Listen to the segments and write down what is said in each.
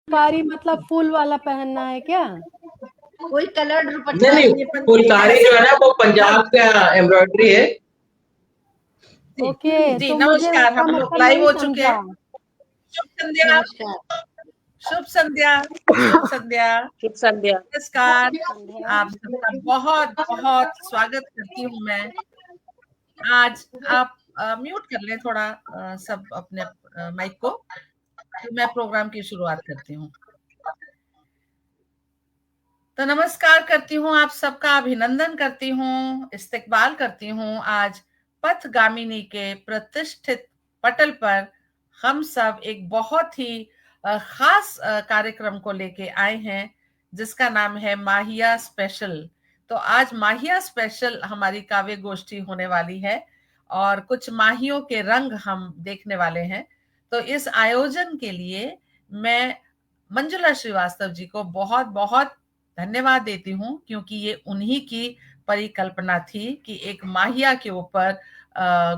फुलकारी मतलब फूल वाला पहनना है क्या? कोई कलर्ड दुपट्टा नहीं, फुलकारी जो है ना वो पंजाब का एम्ब्रॉयडरी है। ओके, जी तो मुझे नमस्कार, उसका हम लोग मतलब लाइव नहीं हो चुके समझा। हैं। शुभ संध्या, नमस्कार। शुभ संध्या, शुभ संध्या, शुभ संध्या। नमस्कार। संध्या। आप सबका बहुत बहुत स्वागत करती हूँ मैं। आज आप म्यूट कर लें थोड़ा सब अपने माइक को, तो मैं प्रोग्राम की शुरुआत करती हूँ। तो नमस्कार करती हूँ, आप सबका अभिनंदन करती हूँ, इस्तकबाल करती हूँ। आज पथगामिनी के प्रतिष्ठित पटल पर हम सब एक बहुत ही खास कार्यक्रम को लेके आए हैं, जिसका नाम है माहिया स्पेशल। तो आज माहिया स्पेशल हमारी काव्य गोष्ठी होने वाली है और कुछ माहियों के रंग हम देखने वाले हैं। तो इस आयोजन के लिए मैं मंजुला श्रीवास्तव जी को बहुत बहुत धन्यवाद देती हूँ, क्योंकि ये उन्हीं की परिकल्पना थी कि एक माहिया के ऊपर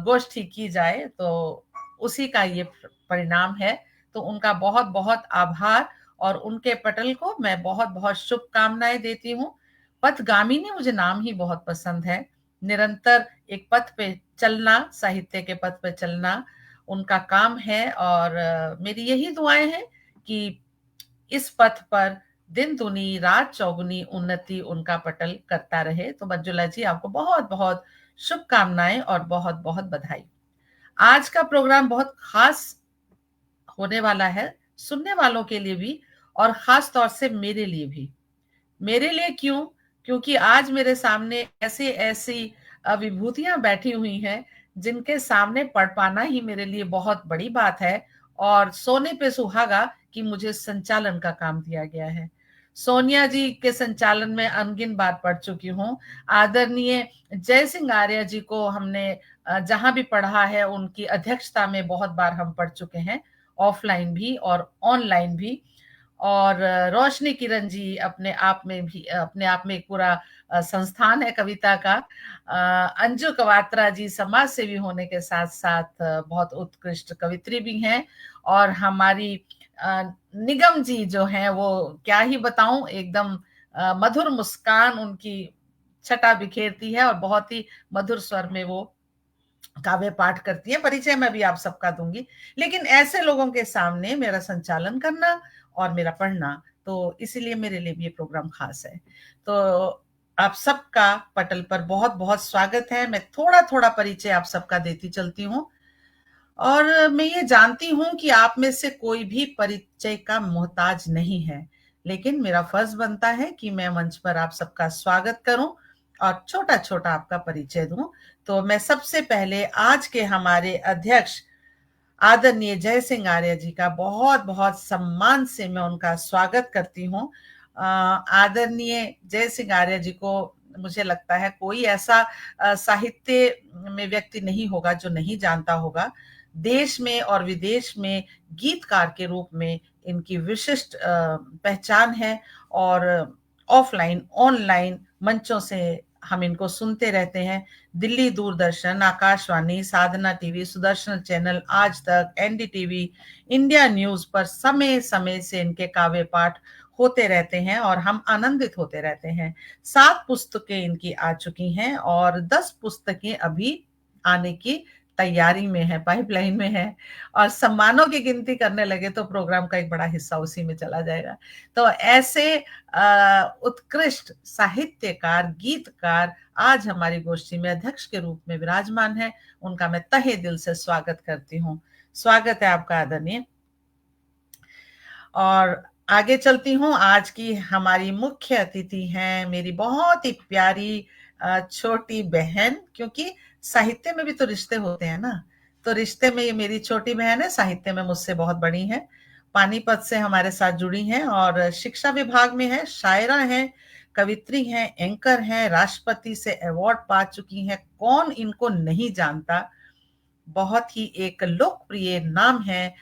गोष्ठी की जाए, तो उसी का ये परिणाम है। तो उनका बहुत बहुत आभार और उनके पटल को मैं बहुत बहुत शुभकामनाएं देती हूँ। पथगामिनी मुझे नाम ही बहुत पसंद है। निरंतर एक पथ पे चलना, साहित्य के पथ पे चलना उनका काम है और मेरी यही दुआएं हैं कि इस पथ पर दिन दुनी रात चौगुनी उन्नति उनका पटल करता रहे। तो मंजुला जी, आपको बहुत बहुत शुभकामनाएं और बहुत बहुत बधाई। आज का प्रोग्राम बहुत खास होने वाला है, सुनने वालों के लिए भी और खास तौर से मेरे लिए भी। मेरे लिए क्यों? क्योंकि आज मेरे सामने ऐसी ऐसी विभूतियां बैठी हुई हैं जिनके सामने पढ़ पाना ही मेरे लिए बहुत बड़ी बात है और सोने पे सुहागा कि मुझे संचालन का काम दिया गया है। सोनिया जी के संचालन में अनगिन बार पढ़ चुकी हूँ। आदरणीय जय सिंह आर्य जी को हमने जहां भी पढ़ा है उनकी अध्यक्षता में बहुत बार हम पढ़ चुके हैं, ऑफलाइन भी और ऑनलाइन भी। और रोशनी किरण जी अपने आप में एक पूरा संस्थान है कविता का। अंजू कवात्रा जी समाज सेवी होने के साथ साथ बहुत उत्कृष्ट कवित्री भी हैं। और हमारी निगम जी जो हैं वो क्या ही बताऊं, एकदम मधुर मुस्कान उनकी छटा बिखेरती है और बहुत ही मधुर स्वर में वो काव्य पाठ करती है। परिचय मैं भी आप सबका दूंगी, लेकिन ऐसे लोगों के सामने मेरा संचालन करना और मेरा पढ़ना, तो इसीलिए मेरे लिए भी ये प्रोग्राम खास है। तो आप सबका पटल पर बहुत बहुत स्वागत है। मैं थोड़ा थोड़ा परिचय आप सबका देती चलती हूँ और मैं ये जानती हूँ कि आप में से कोई भी परिचय का मोहताज नहीं है, लेकिन मेरा फर्ज बनता है कि मैं मंच पर आप सबका स्वागत करूं और छोटा छोटा आपका परिचय दूं। तो मैं सबसे पहले आज के हमारे अध्यक्ष आदरणीय जय सिंह आर्य जी का बहुत बहुत सम्मान से मैं उनका स्वागत करती हूँ। आदरणीय जय सिंह आर्य जी को मुझे लगता है कोई ऐसा साहित्य में व्यक्ति नहीं होगा जो नहीं जानता होगा। देश में और विदेश में गीतकार के रूप में इनकी विशिष्ट पहचान है और ऑफलाइन ऑनलाइन मंचों से हम इनको सुनते रहते हैं। दिल्ली दूरदर्शन, आकाशवाणी, साधना टीवी, सुदर्शन चैनल, आज तक, एनडीटीवी, इंडिया न्यूज पर समय समय से इनके काव्य पाठ होते रहते हैं और हम आनंदित होते रहते हैं। 7 पुस्तकें इनकी आ चुकी हैं और 10 पुस्तकें अभी आने की तैयारी में है, पाइपलाइन में है और सम्मानों की गिनती करने लगे तो प्रोग्राम का एक बड़ा हिस्सा उसी में चला जाएगा। तो ऐसे उत्कृष्ट साहित्यकार, गीतकार आज हमारी गोष्ठी में अध्यक्ष के रूप में विराजमान है। उनका मैं तहे दिल से स्वागत करती हूँ। स्वागत है आपका आदरणीय। और आगे चलती हूँ। आज की हमारी मुख्य अतिथि हैं मेरी बहुत ही प्यारी छोटी बहन, क्योंकि साहित्य में भी तो रिश्ते होते हैं ना, तो रिश्ते में ये मेरी छोटी बहन है, साहित्य में मुझसे बहुत बड़ी है। पानीपत से हमारे साथ जुड़ी हैं और शिक्षा विभाग में है, शायरा हैं, कवित्री हैं, एंकर हैं, राष्ट्रपति से अवार्ड पा चुकी हैं। कौन इनको नहीं जानता। बहुत ही एक लोकप्रिय नाम है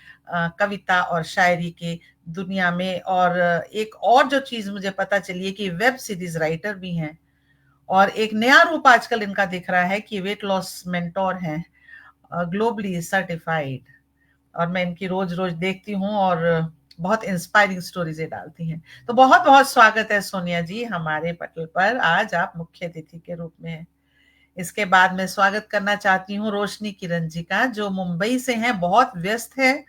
कविता और शायरी के दुनिया में। और एक और जो चीज मुझे पता चली है कि वेब सीरीज राइटर भी हैं और एक नया रूप आजकल इनका दिख रहा है कि वेट लॉस मेंटोर हैं, ग्लोबली सर्टिफाइड। और मैं इनकी रोज रोज देखती हूँ और बहुत इंस्पायरिंग स्टोरीज ये डालती हैं। तो बहुत बहुत स्वागत है सोनिया जी हमारे पटल पर, आज आप मुख्य अतिथि के रूप में हैं। इसके बाद मैं स्वागत करना चाहती हूँ रोशनी किरण जी का, जो मुंबई से हैं, बहुत व्यस्त है,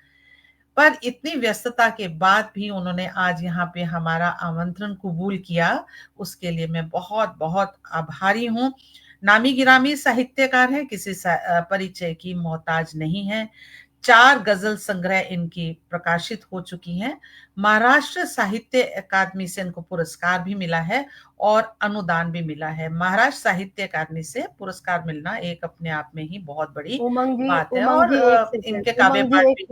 पर इतनी व्यस्तता के बाद भी उन्होंने आज यहाँ पे हमारा आमंत्रण कबूल किया, उसके लिए मैं बहुत बहुत आभारी हूँ। नामी गिरामी साहित्यकार है, किसी परिचय की मोहताज नहीं है। 4 गजल संग्रह इनकी प्रकाशित हो चुकी हैं। महाराष्ट्र साहित्य अकादमी से इनको पुरस्कार भी मिला है और अनुदान भी मिला है। महाराष्ट्र साहित्य अकादमी से पुरस्कार मिलना एक अपने आप में ही बहुत बड़ी बात है। और इनके काव्य पाठ भी।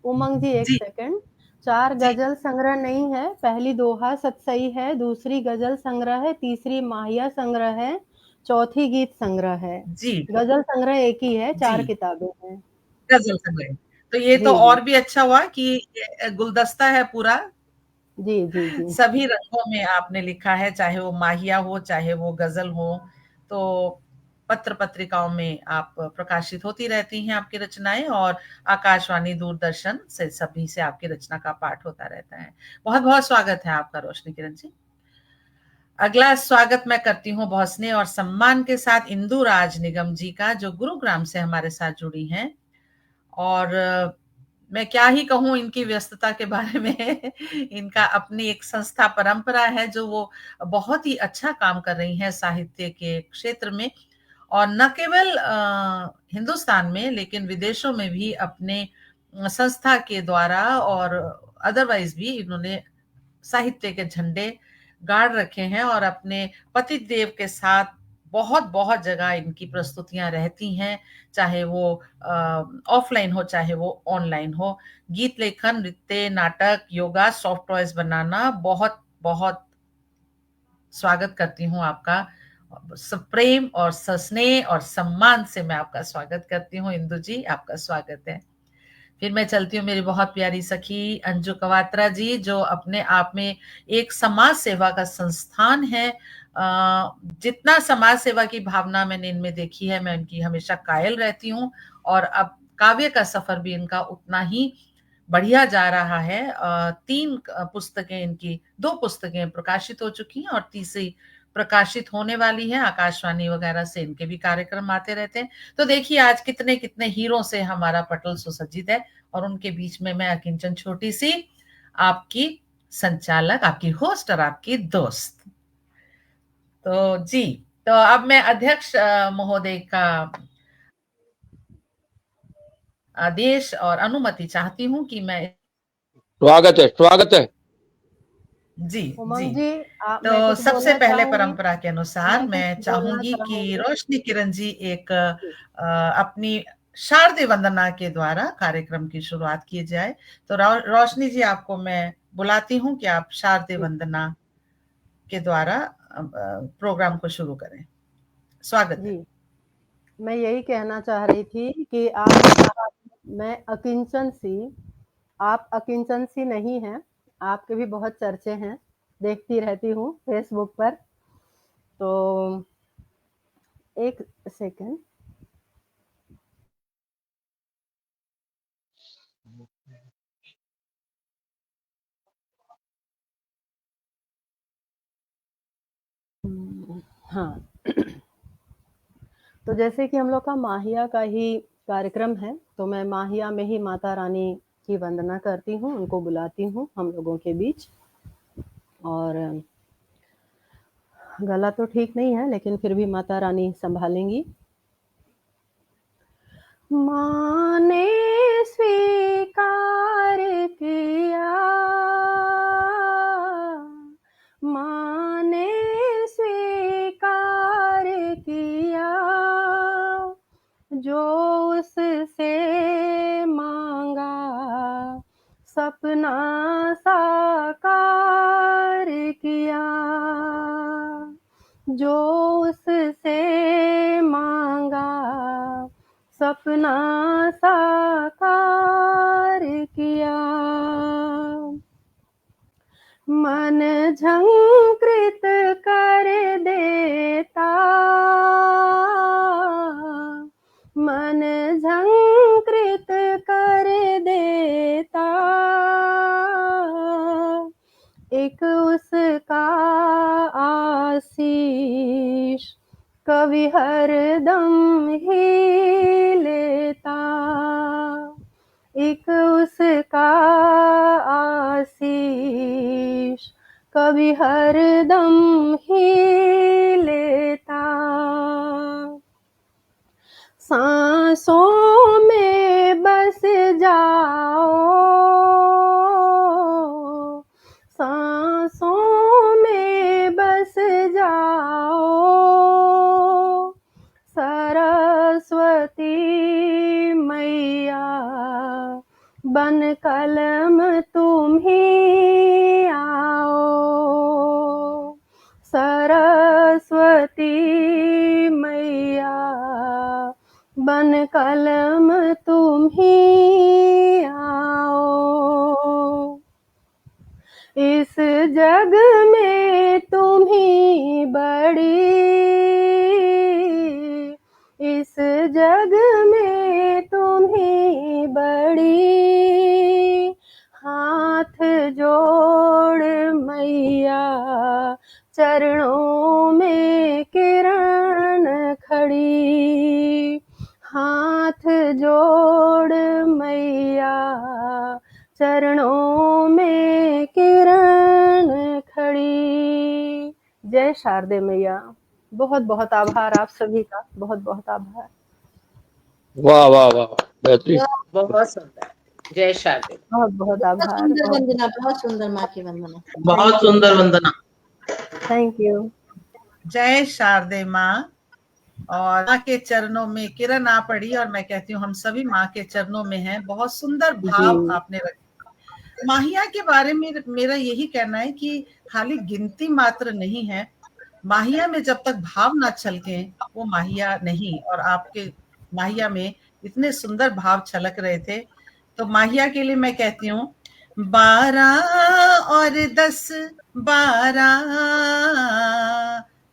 उमंग जी एक जी सेकंड, 4 जी गजल संग्रह नहीं है, पहली दोहा सतसई है, दूसरी गजल संग्रह है, तीसरी माहिया संग्रह है, चौथी गीत संग्रह है। जी गजल संग्रह एक ही है, 4 जी किताबें हैं। गजल संग्रह। तो ये जी तो जी और भी अच्छा हुआ कि ये गुलदस्ता है पूरा, जी जी जी सभी रंगों में आपने लिखा है, चाहे वो माहिया हो चाहे वो गजल हो। तो पत्र पत्रिकाओं में आप प्रकाशित होती रहती हैं आपकी रचनाएं, और आकाशवाणी दूरदर्शन से सभी से आपकी रचना का पाठ होता रहता है। बहुत बहुत स्वागत है आपका रोशनी किरण जी। अगला स्वागत मैं करती हूँ बहुत स्नेह और सम्मान के साथ इंदु राज निगम जी का, जो गुरुग्राम से हमारे साथ जुड़ी हैं। और मैं क्या ही कहूँ इनकी व्यस्तता के बारे में इनका अपनी एक संस्था परंपरा है, जो वो बहुत ही अच्छा काम कर रही है साहित्य के क्षेत्र में, और न केवल हिंदुस्तान में लेकिन विदेशों में भी अपने संस्था के द्वारा और अदरवाइज भी इन्होंने साहित्य के झंडे गाड़ रखे हैं, और अपने पति देव के साथ बहुत बहुत जगह इनकी प्रस्तुतियां रहती हैं, चाहे वो ऑफलाइन हो चाहे वो ऑनलाइन हो। गीत लेखन, नृत्य, नाटक, योगा, सॉफ्ट टॉयज बनाना, बहुत बहुत स्वागत करती हूँ आपका। प्रेम और स्नेह और सम्मान से मैं आपका स्वागत करती हूँ इंदु जी, आपका स्वागत है। फिर मैं चलती हूँ मेरी बहुत प्यारी सखी अंजू कवात्रा जी, जो अपने आप में एक समाज सेवा का संस्थान है। जितना समाज सेवा की भावना मैंने इनमें देखी है, मैं उनकी हमेशा कायल रहती हूँ, और अब काव्य का सफर भी इनका उतना ही बढ़िया जा रहा है। 3 पुस्तकें इनकी, 2 पुस्तकें प्रकाशित हो चुकी हैं और तीसरी प्रकाशित होने वाली है। आकाशवाणी वगैरह से इनके भी कार्यक्रम आते रहते हैं। तो देखिए आज कितने कितने हीरो से हमारा पटल सुसज्जित है, और उनके बीच में मैं अकिंचन छोटी सी आपकी संचालक, आपकी होस्ट और आपकी दोस्त। तो जी, तो अब मैं अध्यक्ष महोदय का आदेश और अनुमति चाहती हूँ कि मैं। स्वागत है, स्वागत है उमंग जी, मैं तो कुछ सबसे बोलना पहले चाहूंगी। परंपरा के अनुसार मैं कुछ बोलना चाहूंगी कि चाहूंगी। रोशनी किरण जी एक अपनी शारदीय वंदना के द्वारा कार्यक्रम की शुरुआत की जाए। तो रोशनी जी, आपको मैं बुलाती हूँ कि आप शारदीय वंदना के द्वारा प्रोग्राम को शुरू करें। स्वागत है। जी, मैं यही कहना चाह रही थी कि आपने कहा मैं अकिंचन सी, आप अकिंचन सी नहीं हैं, आपके भी बहुत चर्चे हैं, देखती रहती हूँ फेसबुक पर। तो एक सेकंड, हाँ तो जैसे कि हम लोग का माहिया का ही कार्यक्रम है, तो मैं माहिया में ही माता रानी की वंदना करती हूँ, उनको बुलाती हूँ हम लोगों के बीच। और गला तो ठीक नहीं है, लेकिन फिर भी माता रानी संभालेंगी। माँ ने स्वीकार किया, माँ ने स्वीकार किया, जो उससे मांगा सपना साकार किया, जो उससे मांगा सपना साकार किया। मन झंकृत कर देता, मन झंकृत कर देता, एक उसका आशीष कवि हरदम ही लेता, एक उसका आशीष कवि हरदम ही लेता। सांसों में बस जाओ, सांसों में बस जाओ, सरस्वती मैया बन कलम तुम ही आओ, सरस्वती मैया बन कलम तुम ही आओ। इस जग में तुम ही बड़ी, इस जग में तुम ही बड़ी, हाथ जोड़ मैया चरणों में किरण खड़ी, हाथ जोड़ मैया चरणों में किरण खड़ी। जय शारदे मैया। बहुत बहुत आभार आप सभी का, बहुत बहुत आभार। वाह वाह वाह, बेहतरीन। बहुत सुंदर। जय शारदे। बहुत बहुत आभार। सुंदर वंदना, बहुत सुंदर माँ की वंदना। बहुत सुंदर वंदना। Thank you. जय शारदे माँ। और माँ के चरणों में किरण आ पड़ी, और मैं कहती हूँ हम सभी माँ के चरणों में हैं। बहुत सुंदर भाव आपने रखे। माहिया के बारे में मेरा यही कहना है कि खाली गिनती मात्र नहीं है, माहिया में जब तक भाव ना छलके वो माहिया नहीं। और आपके माहिया में इतने सुंदर भाव छलक रहे थे, तो माहिया के लिए मैं कहती हूँ 12 और 10 12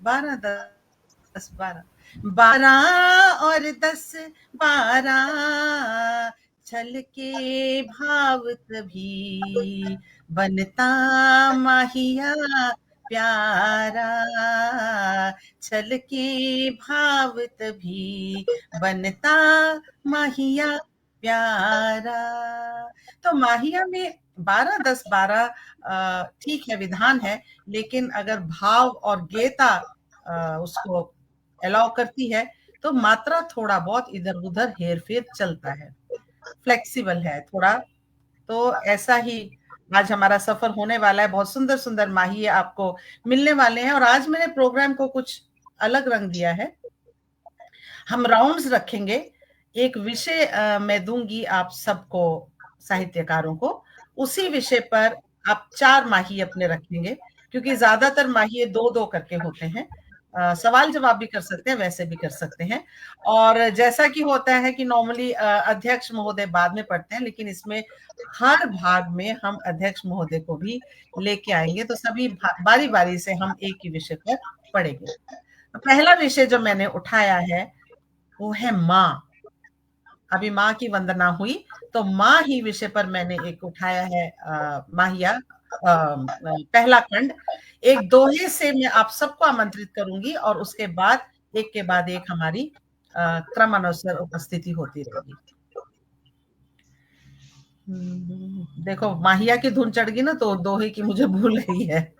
12 10 12 12 और 10 12 छलके भाव तभी बनता माहिया प्यारा, छलके भाव तभी बनता माहिया प्यारा। तो माहिया में 12 10 12 ठीक है, विधान है, लेकिन अगर भाव और गेता उसको अलाउ करती है तो मात्रा थोड़ा बहुत इधर उधर हेर फेर चलता है, फ्लेक्सिबल है थोड़ा। तो ऐसा ही आज हमारा सफर होने वाला है। बहुत सुंदर सुंदर माहिए आपको मिलने वाले हैं। और आज मैंने प्रोग्राम को कुछ अलग रंग दिया है। हम राउंड्स रखेंगे। एक विषय मैं दूंगी आप सबको, साहित्यकारों को, उसी विषय पर आप 4 माहिए अपने रखेंगे, क्योंकि ज्यादातर माहिए 2-2 करके होते हैं। सवाल जवाब भी कर सकते हैं, वैसे भी कर सकते हैं। और जैसा कि होता है कि नॉर्मली अध्यक्ष महोदय बाद में पढ़ते हैं, लेकिन इसमें हर भाग में हम अध्यक्ष महोदय को भी लेके आएंगे, तो सभी बारी बारी से हम एक ही विषय पर पढ़ेंगे। पहला विषय जो मैंने उठाया है वो है माँ। अभी माँ की वंदना हुई, तो माँ ही विषय पर मैंने एक उठाया है माहिया, पहला खंड। एक दोहे से मैं आप सबको आमंत्रित करूंगी, और उसके बाद एक के बाद एक हमारी क्रमानुसार उपस्थिति होती रहेगी। देखो माहिया की धुन चढ़ गई ना, तो दोहे की मुझे भूल गई है।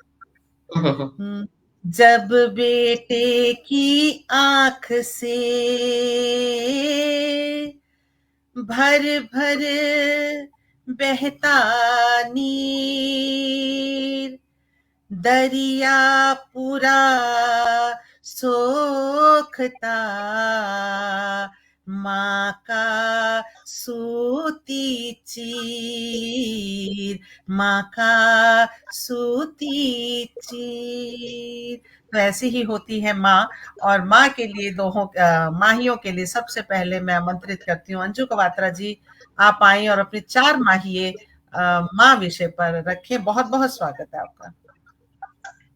जब बेटे की आंख से भर भर बहता नीर, दरिया पूरा सोखता, माँ का सूती चीर, माँ का सूती चीर। तो ऐसी ही होती है माँ। और माँ के लिए माहियों के लिए सबसे पहले मैं आमंत्रित करती हूँ अंजू कवात्रा जी, आप आई और अपने 4 माहिए माँ विषय पर रखें। बहुत बहुत स्वागत है आपका।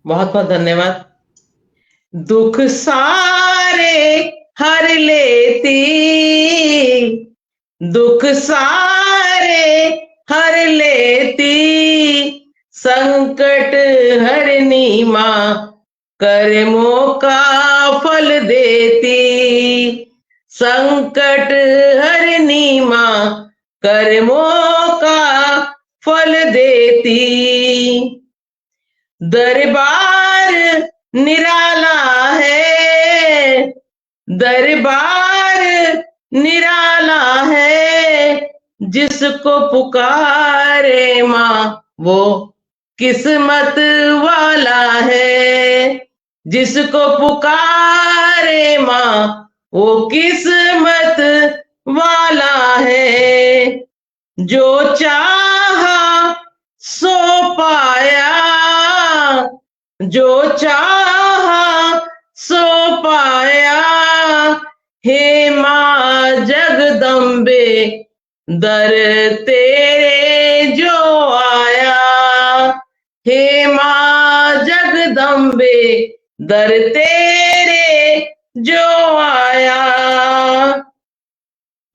बहुत बहुत धन्यवाद। दुख सारे हर लेती, दुख सारे हर लेती, संकट हरनी माँ कर्मों का फल देती। संकट हरनी माँ कर्मों का फल देती। दरबार निराला है, दरबार निराला है, जिसको पुकारे माँ वो किस्मत वाला है। जिसको पुकारे माँ वो किस्मत वाला है। जो चाहा सो पाया, जो चाहा सो पाया। हे माँ जगदम्बे दर तेरे जो आया। हे माँ जगदम्बे दर तेरे जो आया।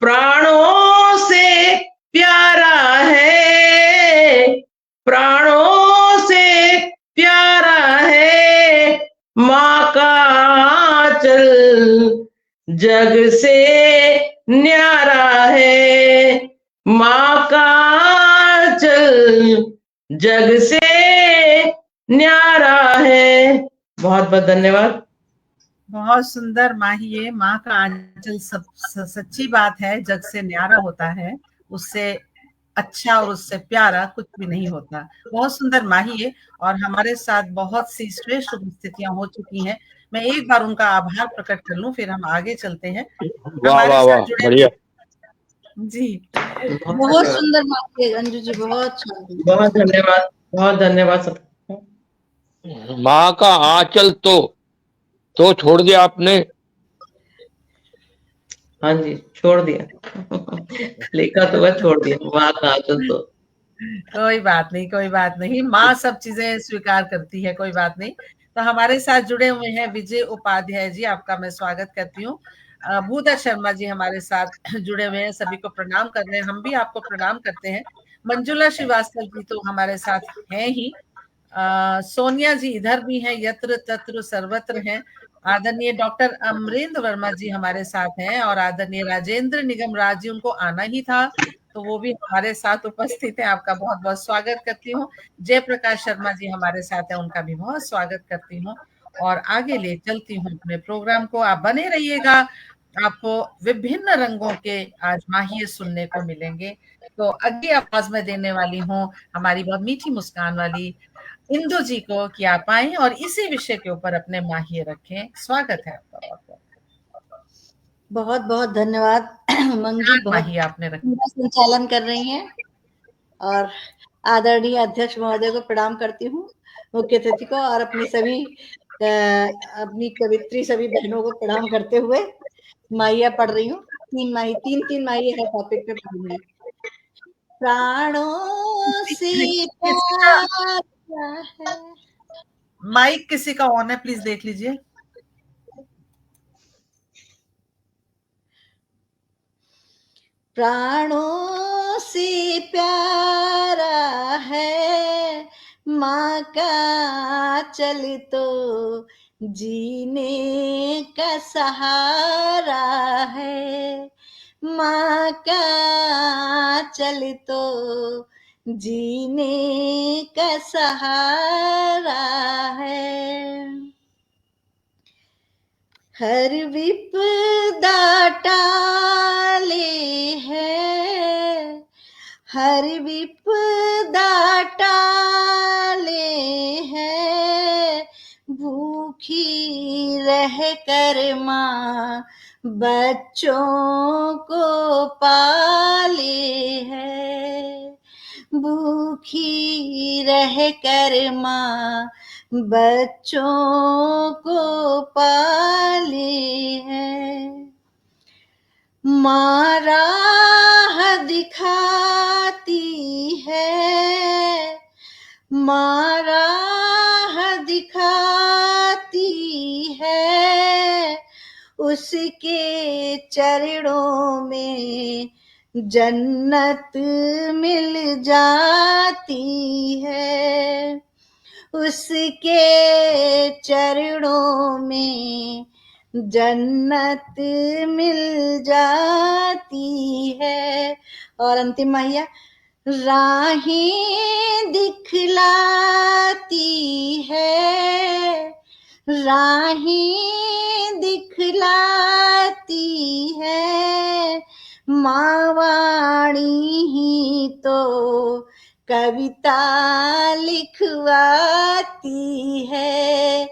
प्राणों से प्यारा है, प्राणों से प्यारा है, माँ का आंचल जग से न्यारा है। माँ का आंचल जग से न्यारा है। बहुत बहुत धन्यवाद। बहुत सुंदर माही, ये माँ का आंचल सच्ची बात है, जग से न्यारा होता है, उससे अच्छा और उससे प्यारा कुछ भी नहीं होता। बहुत सुंदर माही है, और हमारे साथ बहुत सी श्रेष्ठ उपस्थितियां हो चुकी हैं। मैं एक बार उनका आभार प्रकट कर लूं, फिर हम आगे चलते हैं। वाह हमारे वाह साथ वाह, जुड़े बढ़िया। जी, बहुत सुंदर बात है अंजू जी, बहुत शानदार। बहुत धन्यवाद, बहुत धन्यवाद सब। माँ का आंचल तो छोड़ दिया आपने। हाँ जी, छोड़ दिया। लिखा तो वह छोड़ दिया, माँ का आंचल तो। कोई बात नहीं, कोई बात नहीं, माँ सब चीजें स्वीकार करती है, कोई बात नहीं। तो हमारे साथ जुड़े हुए हैं विजय उपाध्याय जी, आपका मैं स्वागत करती हूँ। भूधर शर्मा जी हमारे साथ जुड़े हुए हैं, सभी को प्रणाम कर रहे हैं, हम भी आपको प्रणाम करते हैं। मंजुला श्रीवास्तव जी तो हमारे साथ हैं ही। सोनिया जी इधर भी हैं, यत्र तत्र सर्वत्र हैं। आदरणीय डॉक्टर अमरेंद्र वर्मा जी हमारे साथ हैं, और आदरणीय राजेंद्र निगम राज जी, उनको आना ही था तो वो भी हमारे साथ उपस्थित है, आपका बहुत बहुत स्वागत करती हूँ। जयप्रकाश शर्मा जी हमारे साथ हैं, उनका भी बहुत स्वागत करती हूँ। और आगे ले चलती हूँ अपने प्रोग्राम को, आप बने रहिएगा, आपको विभिन्न रंगों के आज माहिए सुनने को मिलेंगे। तो अगली आवाज में देने वाली हूँ हमारी बहुत मीठी मुस्कान वाली इंदु जी को, कि आप आए और इसी विषय के ऊपर अपने माहिए रखें। स्वागत है आपका बहुत बहुत। बहुत बहुत धन्यवाद मंजू, बहुत माहिए आपने रखा। सुंदर संचालन कर रही हैं। और आदरणीय अध्यक्ष महोदय को प्रणाम करती हूँ, मुख्य अतिथि को, और अपनी सभी अपनी कवित्री सभी बहनों को प्रणाम करते हुए माहिया पढ़ रही हूँ। तीन माहिया है टॉपिक पे पढ़ूंगी। प्राणों से प्यारा है। माइक किसी का ऑन है, प्लीज देख लीजिए। प्राणों से प्यारा है, माँ का चल तो जीने का सहारा है। माँ का चल तो जीने का सहारा है। हर विपदा टाले है, हर विपदा टाले है, भूखी रह कर माँ बच्चों को पाले है। भूखी रह कर माँ बच्चों को पाले है। माँ राह दिखाती है, माँ राह दिखाती है, उसके चरणों में जन्नत मिल जाती है, उसके चरणों में जन्नत मिल जाती है। और अंतिम माहिया, राहें दिखलाती है, राहें दिखलाती है, माँ वाणी ही तो कविता लिखवाती है,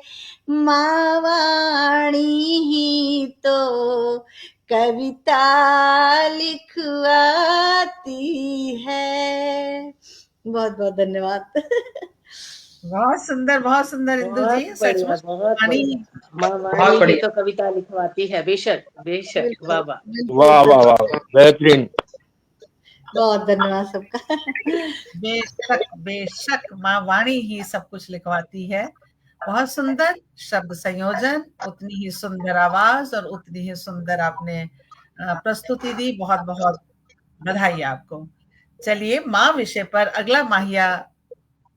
माँ वाणी ही तो कविता लिखवाती है। बहुत बहुत धन्यवाद। बहुत सुंदर इंदु जी, बहुत बढ़िया, सचमुच बहुत वाणी बढ़िया। माँ बहुत वाणी ही बढ़िया। तो कविता लिखवाती है। बेशक बेशक, बिल्कुल, वाह वाह। बिल्कुल, वाह वाह वाह, बेहतरीन। बहुत धन्यवाद सबका। बेशक बेशक, माँ वाणी ही सब कुछ लिखवाती है। बहुत सुंदर शब्द संयोजन, उतनी ही सुंदर आवाज और उतनी ही सुंदर आपने प्रस्तुति दी। बहुत बहुत बधाई आपको। चलिए, माँ विषय पर अगला माहिया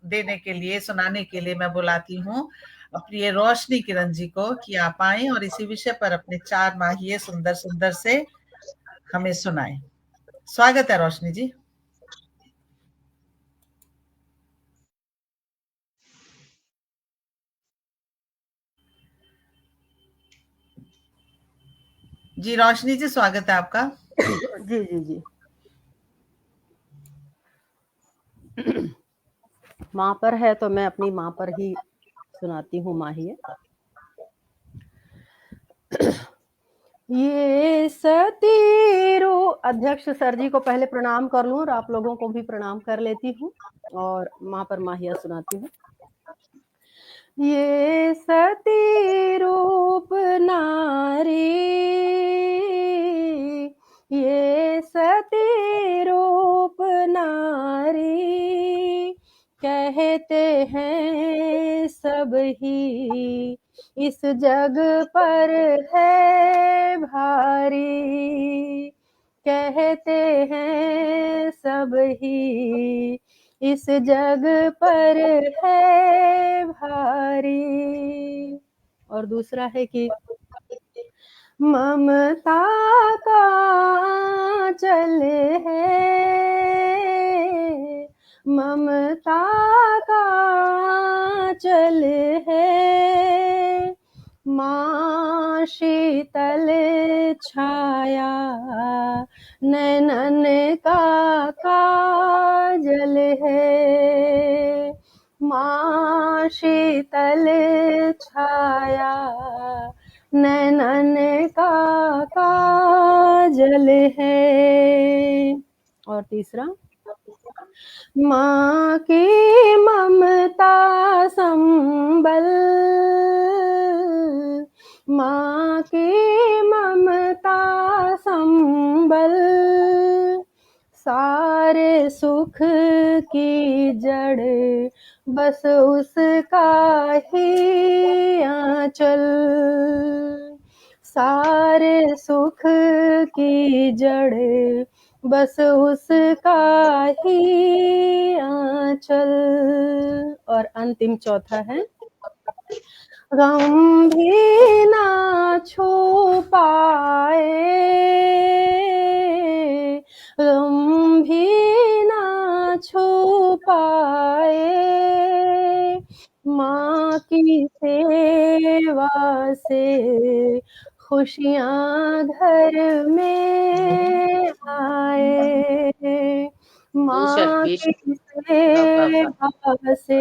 देने के लिए, सुनाने के लिए मैं बुलाती हूँ प्रिय रोशनी किरण जी को कि आप आए और इसी विषय पर अपने 4 माहिए सुंदर सुंदर से हमें सुनाएं। स्वागत है रोशनी जी। जी रोशनी जी, स्वागत है आपका। जी जी जी। माँ पर है तो मैं अपनी माँ पर ही सुनाती हूँ माहिए। ये सतीरो, अध्यक्ष सर जी को पहले प्रणाम कर लूं और आप लोगों को भी प्रणाम कर लेती हूँ और माँ पर माहिया सुनाती हूँ। ये सती रूप नारी, ये सती रूप नारी, कहते हैं सब ही इस जग पर है भारी, कहते हैं सब ही इस जग पर है भारी। और दूसरा है कि ममता का आंचल है, ममता का आंचल है, माँ शीतल छाया नैनन का काजल है, माँ शीतल छाया नैनन का काजल है। और तीसरा, माँ की ममता संबल, माँ की ममता संबल, सारे सुख की जड़ बस उसका ही आंचल, सारे सुख की जड़ बस उसका ही आंचल। और अंतिम चौथा है, गम भी ना छू पाए, गम भी ना छू पाए, माँ की सेवा से खुशियाँ घर में आए, माँ की सेवा से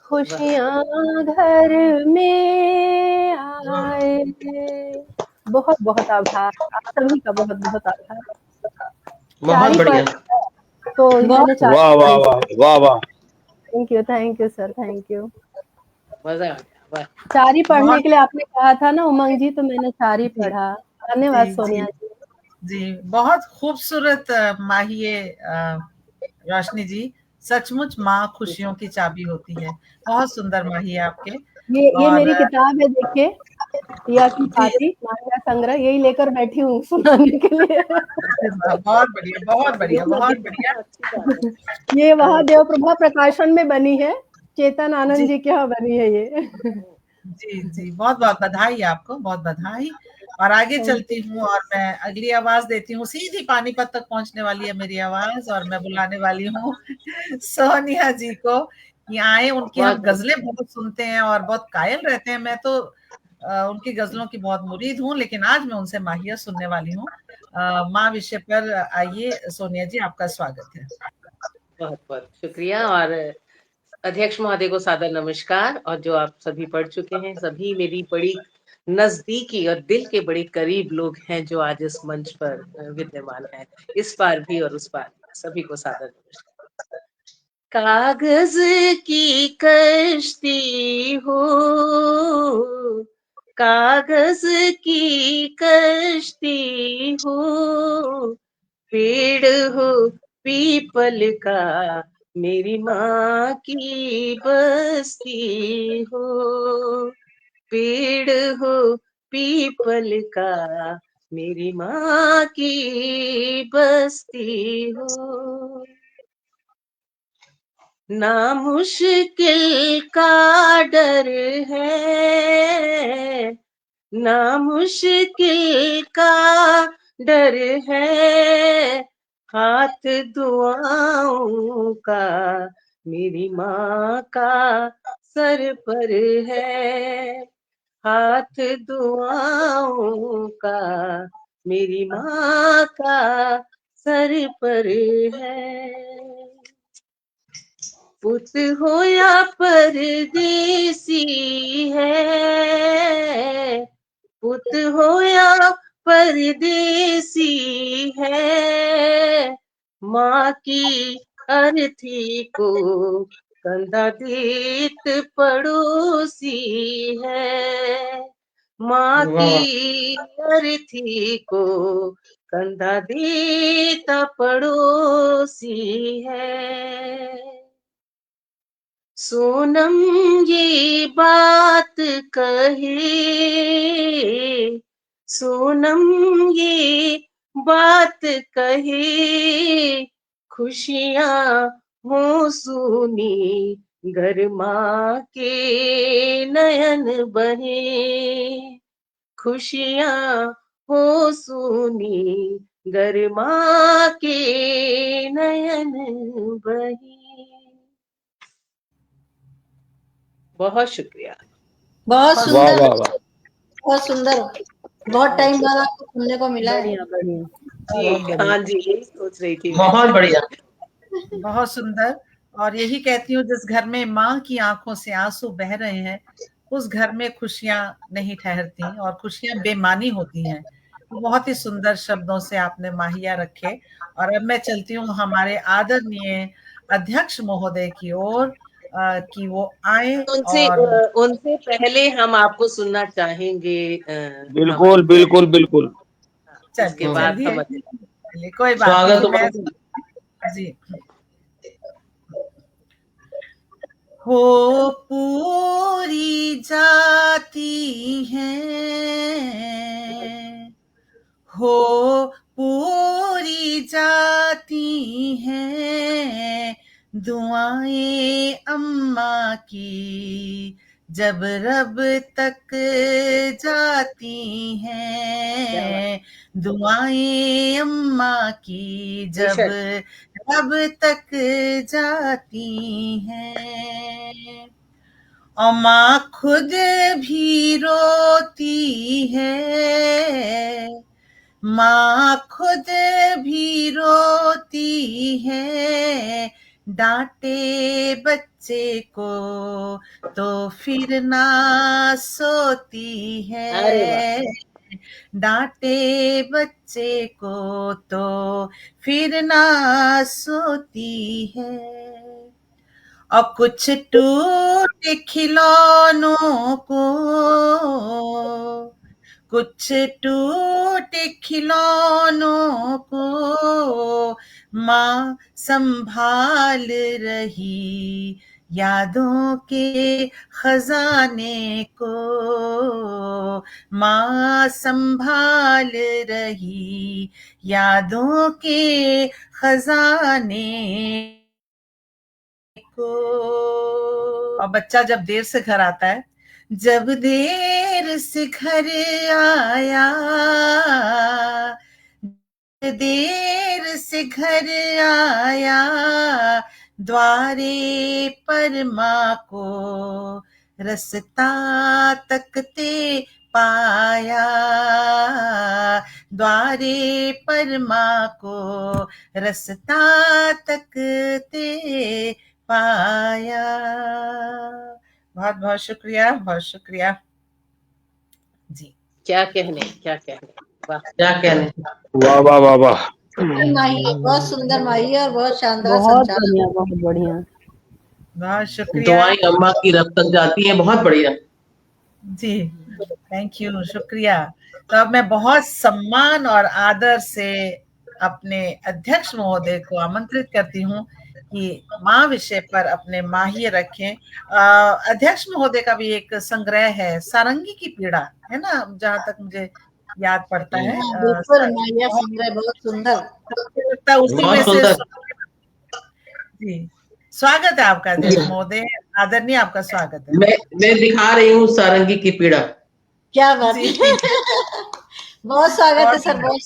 खुशियाँ घर में आए। बहुत बहुत आभार, आप सभी का बहुत बहुत आभार। बहुत बढ़िया। तो मैंने वाह वाह वाह वाह वाह। Thank you sir, thank you. मजा आ गया, वाह। चार ही पढ़ने के लिए आपने कहा था ना उमंग जी, तो मैंने चार ही पढ़ा। धन्यवाद सोनिया जी। जी, बहुत खूबसूरत माहिए रोशनी जी। सचमुच माँ खुशियों की चाबी होती है। बहुत सुंदर माहिए आपके। ये मेरी किताब है, देखिए टिया की पाती माहिया संग्रह यही लेकर बैठी हूँ सुनाने के लिए। बहुत बढ़िया, बहुत बढ़िया, बहुत बढ़िया। अच्छी बात है। ये महादेव प्रभा प्रकाशन में बनी है, चेतन आनंद जी। जी के यहाँ बनी है ये। जी, बहुत-बहुत बधाई आपको, बहुत बधाई। और आगे चलती हूँ और मैं अगली आवाज़ देती हूँ, सीधी पानीपत तक पहुँचने वाली है मेरी आवाज़ और मैं बुलाने वाली हूँ सोनिया जी को कि आएँ, उनकी हम बहुत गज़लें बहुत सुनते हैं और बहुत कायल रहते हैं। मैं तो उनकी गज़लों की बहुत मुरीद हूँ, लेकिन आज मैं उनसे माहिया सुनने वाली हूँ। माँ विषय पर आइए सोनिया जी, आपका स्वागत है। बहुत शुक्रिया। और अध्यक्ष महोदय को सादर नमस्कार। और जो आप सभी पढ़ चुके हैं, सभी मेरी बड़ी नजदीकी और दिल के बड़े करीब लोग हैं जो आज इस मंच पर विद्यमान हैं, इस पार भी और उस पार भी। सभी को सादर नमस्कार। कागज की कश्ती हो, कागज की कश्ती हो, पेड़ हो पीपल का, मेरी माँ की बस्ती हो, पेड़ हो पीपल का, मेरी माँ की बस्ती हो। ना मुश्किल का डर है, ना मुश्किल का डर है, हाथ दुआओं का मेरी माँ का सर पर है, हाथ दुआओं का मेरी माँ का सर पर है। पुत हो या परदेसी है, पुत हो या परदेसी है, माँ की अर्थी को कंधा देत पड़ोसी है, माँ की अर्थी को कंधा देता पड़ोसी है। सोनम ये बात कहे, सोनम ये बात कहे, खुशियां हो सुनी घर माँ के नयन बहे, खुशियां हो सुनी घर माँ के नयन बहे। बहुत शुक्रिया। बहुत बहुत वाह सुंदर, वाह वाह बहुत सुंदर। बहुत टाइम बाद आपको सुनने को मिला है। बढ़िया बढ़िया, जी बहुत बढ़िया। हाँ जी, यही सोच रही थी मैं। बहुत बढ़िया। बहुत सुंदर। और यही कहती हूँ, जिस घर में माँ की आंखों से आंसू बह रहे हैं, उस घर में खुशियां नहीं ठहरती और खुशियां बेमानी होती हैं। बहुत ही सुंदर शब्दों से आपने माहिया रखे। और अब मैं चलती हूँ हमारे आदरणीय अध्यक्ष महोदय की ओर कि वो आए उनसे और उनसे पहले हम आपको सुनना चाहेंगे। बिल्कुल हमारी बिल्कुल बिल्कुल। उसके चलिए बाद हम चलिए, कोई बात स्वागत नहीं। हो मैं जी हो पूरी जाती हैं, हो पूरी जाती हैं दुआएं अम्मा की, जब रब तक जाती हैं, दुआएं अम्मा की जब बेशक रब तक जाती हैं। और माँ खुद भी रोती है, माँ खुद भी रोती है, डांटे बच्चे को तो फिर ना सोती अरे वाह, है, डांटे बच्चे को तो फिर ना सोती है। और कुछ टूटे खिलौनों को, कुछ टूटे खिलौनों को माँ संभाल रही, यादों के खजाने को माँ संभाल रही, यादों के खजाने को। और बच्चा जब देर से घर आता है, जब देर से घर आया, देर से घर आया, द्वारे पर माँ को रास्ता तकते पाया, द्वारे पर माँ को रास्ता तकते पाया। बहुत बहुत शुक्रिया, बहुत शुक्रिया जी। क्या कहने, क्या कहने, वाह क्या कहने। वाह वाह वाह वाह। माही बहुत सुंदर माही और बहुत शानदार बहुत संचालन। बढ़िया, बहुत बढ़िया। बहुत शुक्रिया दुआएं अम्मा की रब तक जाती हैं, बहुत बढ़िया। जी, थैंक यू, शुक्रिया। तो अब मैं बहुत सम्मान और आदर से अपने अध्यक्ष महोदय को आमंत्रित करती हूँ कि माँ विषय पर अपने माहिर रखें। अध्यक्ष महोदय का भी एक संग्रह है, सारंगी की पीड़ा, है ना, जहाँ तक मुझे याद पड़ता है। हाँ, बिल्कुल माहिया संग्रह बहुत सुंदर। उसी में बहुत से सुंदर। जी, स्वागत है आपका अध्यक्ष महोदय, आदरणीय, आपका स्वागत है। मैं दिखा रही हूँ सारंगी की पीड़ा। क्या बात है। बहुत स्वागत है सर, बहुत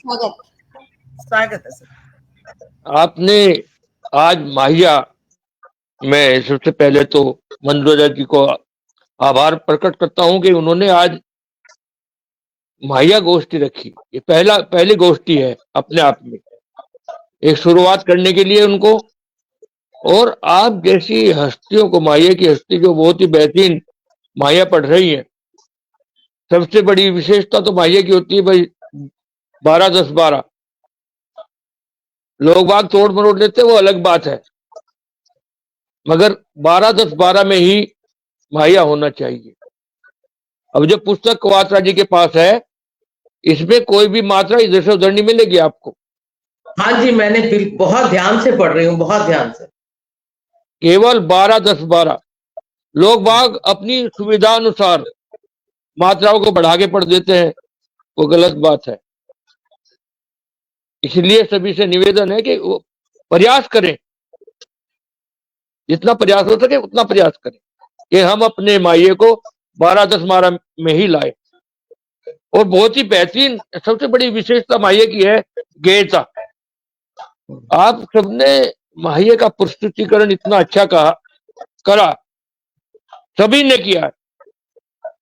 स्वागत है सर। आपने आज माहिया, मैं सबसे पहले तो मंजूरा जी को आभार प्रकट करता हूं कि उन्होंने आज माहिया गोष्ठी रखी। ये पहली गोष्ठी है अपने आप में, एक शुरुआत करने के लिए उनको। और आप जैसी हस्तियों को, माहिया की हस्ती जो बहुत ही बेहतरीन माहिया पढ़ रही है, सबसे बड़ी विशेषता तो माहिया की होती है भाई 12-10-12। लोग बाग तोड़ मरोड़ लेते वो अलग बात है, मगर 12-10-12 में ही माहिया होना चाहिए। अब जो पुस्तक कवात्रा जी के पास है, इसमें कोई भी मात्रा इधर से उधर नहीं मिलेगी आपको। हाँ जी, मैंने बहुत ध्यान से पढ़ रही हूँ, बहुत ध्यान से। केवल 12-10-12। लोग बाग अपनी सुविधा अनुसार मात्राओं को बढ़ा के पढ़ देते हैं, वो गलत बात है। इसलिए सभी से निवेदन है कि वो प्रयास करें, जितना प्रयास हो सके उतना प्रयास करें कि हम अपने माहिए को 12-10-12 में ही लाए। और बहुत ही बेहतरीन, सबसे बड़ी विशेषता माहिए की है गेयता। आप सबने माहिए का प्रस्तुतिकरण इतना अच्छा करा, सभी ने किया है,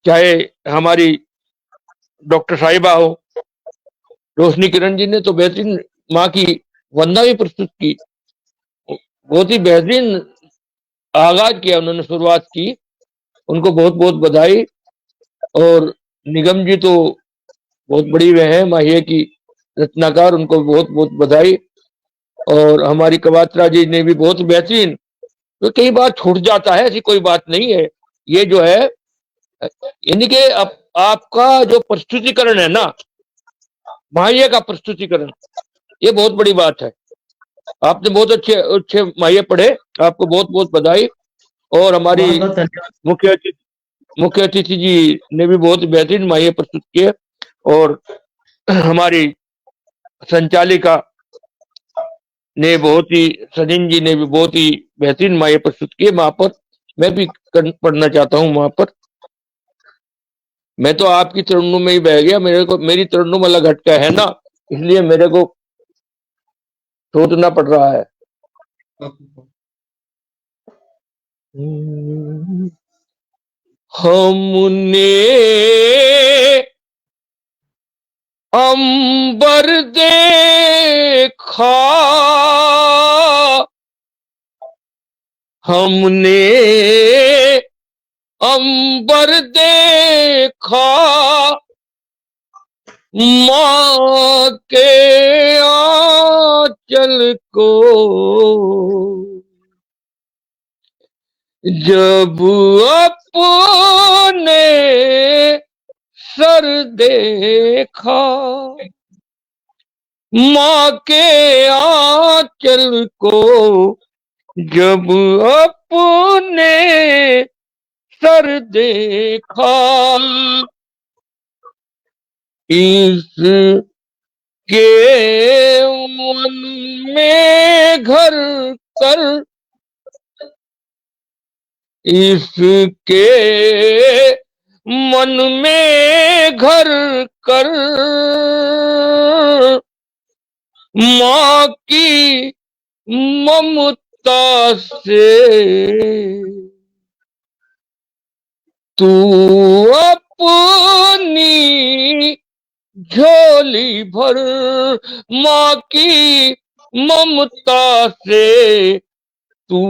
चाहे हमारी डॉक्टर साहिबा हो, रोशनी किरण जी ने तो बेहतरीन माँ की वंदना भी प्रस्तुत की, बहुत ही बेहतरीन आगाज किया उन्होंने, शुरुआत की, उनको बहुत बहुत बधाई। और निगम जी तो बहुत बड़ी वह है माहिया की रचनाकार, उनको बहुत बहुत बधाई। और हमारी कवात्रा जी ने भी बहुत बेहतरीन, तो कई बार छूट जाता है, ऐसी कोई बात नहीं है। ये जो है यानी कि आपका जो प्रस्तुतिकरण है ना, माहिया का प्रस्तुतिकरण, ये बहुत बड़ी बात है। आपने बहुत अच्छे अच्छे माहिया पढ़े, आपको बहुत बहुत बधाई। और हमारी मुख्य अतिथि जी ने भी बहुत बेहतरीन माहिया प्रस्तुत किए। और हमारी संचालिका ने बहुत ही, सचिन जी ने भी बहुत ही बेहतरीन माहिया प्रस्तुत किए। वहां पर मैं भी पढ़ना चाहता हूँ। वहां पर मैं तो आपकी तरन्नुम में ही बह गया, मेरी तरन्नुम अलग हटका है ना, इसलिए मेरे को सोचना पड़ रहा है। हमने अंबर देखा, हमने अंबर देखा, माँ के आंचल को जब अपने सर देखा, माँ के आंचल को जब अपने सर देखा इसके मन में घर कर, इसके मन में घर कर, माँ की ममता से तू अपनी झोली भर, माँ की ममता से तू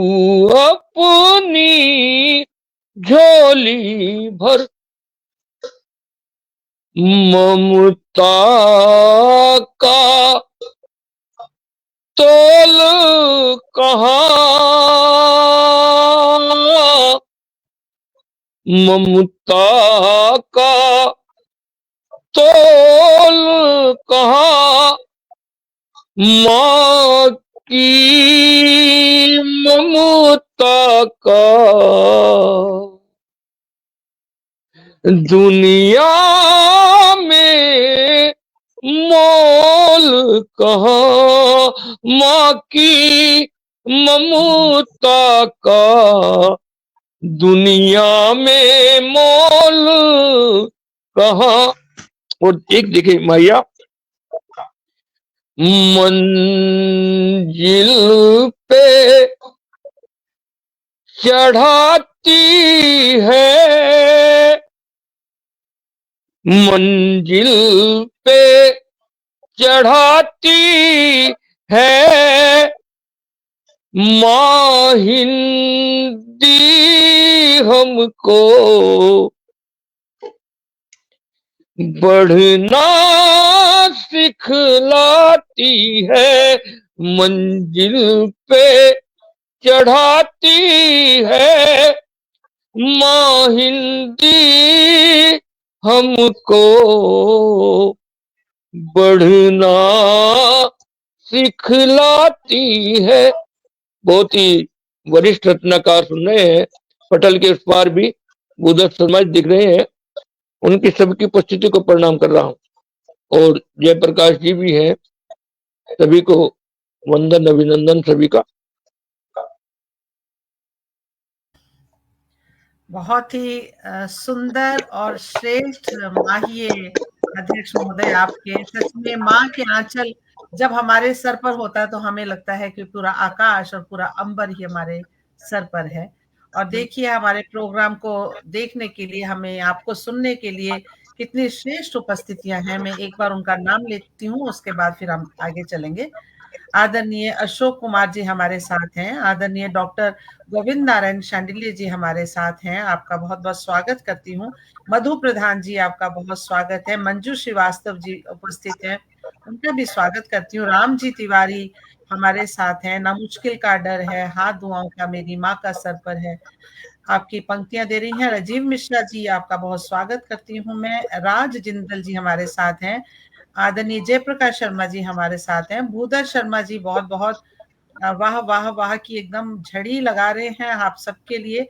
अपनी झोली भर, ममता का तोल कहाँ, ममता का तोल कहाँ, माँ की ममता का दुनिया में मोल कहाँ, माँ की ममता का दुनिया में मोल कहाँ। और एक देखिए मैया, मंजिल पे चढ़ाती है, मंजिल पे चढ़ाती है, माँ हिंदी हमको बढ़ना सिखलाती है, मंजिल पे चढ़ाती है, माँ हिंदी हमको बढ़ना सिखलाती है। बहुत ही वरिष्ठ रत्नाकार सुन रहे हैं, पटल के उस पार भी भूदत्त शर्मा जी दिख रहे हैं, उनकी सबकी उपस्थिति को प्रणाम कर रहा हूँ। और जयप्रकाश जी भी हैं, सभी को वंदन अभिनंदन सभी का। बहुत ही सुंदर और श्रेष्ठ माहिए अध्यक्ष महोदय आपके। सच में माँ के आंचल जब हमारे सर पर होता है तो हमें लगता है कि पूरा आकाश और पूरा अंबर ही हमारे सर पर है। और देखिए हमारे प्रोग्राम को देखने के लिए, हमें आपको सुनने के लिए कितनी श्रेष्ठ उपस्थितियां हैं। मैं एक बार उनका नाम लेती हूँ, उसके बाद फिर हम आगे चलेंगे। आदरणीय अशोक कुमार जी हमारे साथ हैं, आदरणीय डॉक्टर गोविंद नारायण शांडिल्य जी हमारे साथ हैं, आपका बहुत बहुत स्वागत करती हूँ। मधु प्रधान जी आपका बहुत स्वागत है। मंजू श्रीवास्तव जी उपस्थित हैं, उनका भी स्वागत करती हूँ। राम जी तिवारी हमारे साथ हैं। ना मुश्किल का डर है, हाथ दुआओं का मेरी माँ का सर पर है, आपकी पंक्तियां दे रही हैं। राजीव मिश्रा जी आपका बहुत स्वागत करती हूँ मैं। राज जिंदल जी हमारे साथ हैं। आदरणीय जयप्रकाश शर्मा जी हमारे साथ हैं। भूधर शर्मा जी बहुत बहुत वाह वाह वाह की एकदम झड़ी लगा रहे हैं आप सबके लिए।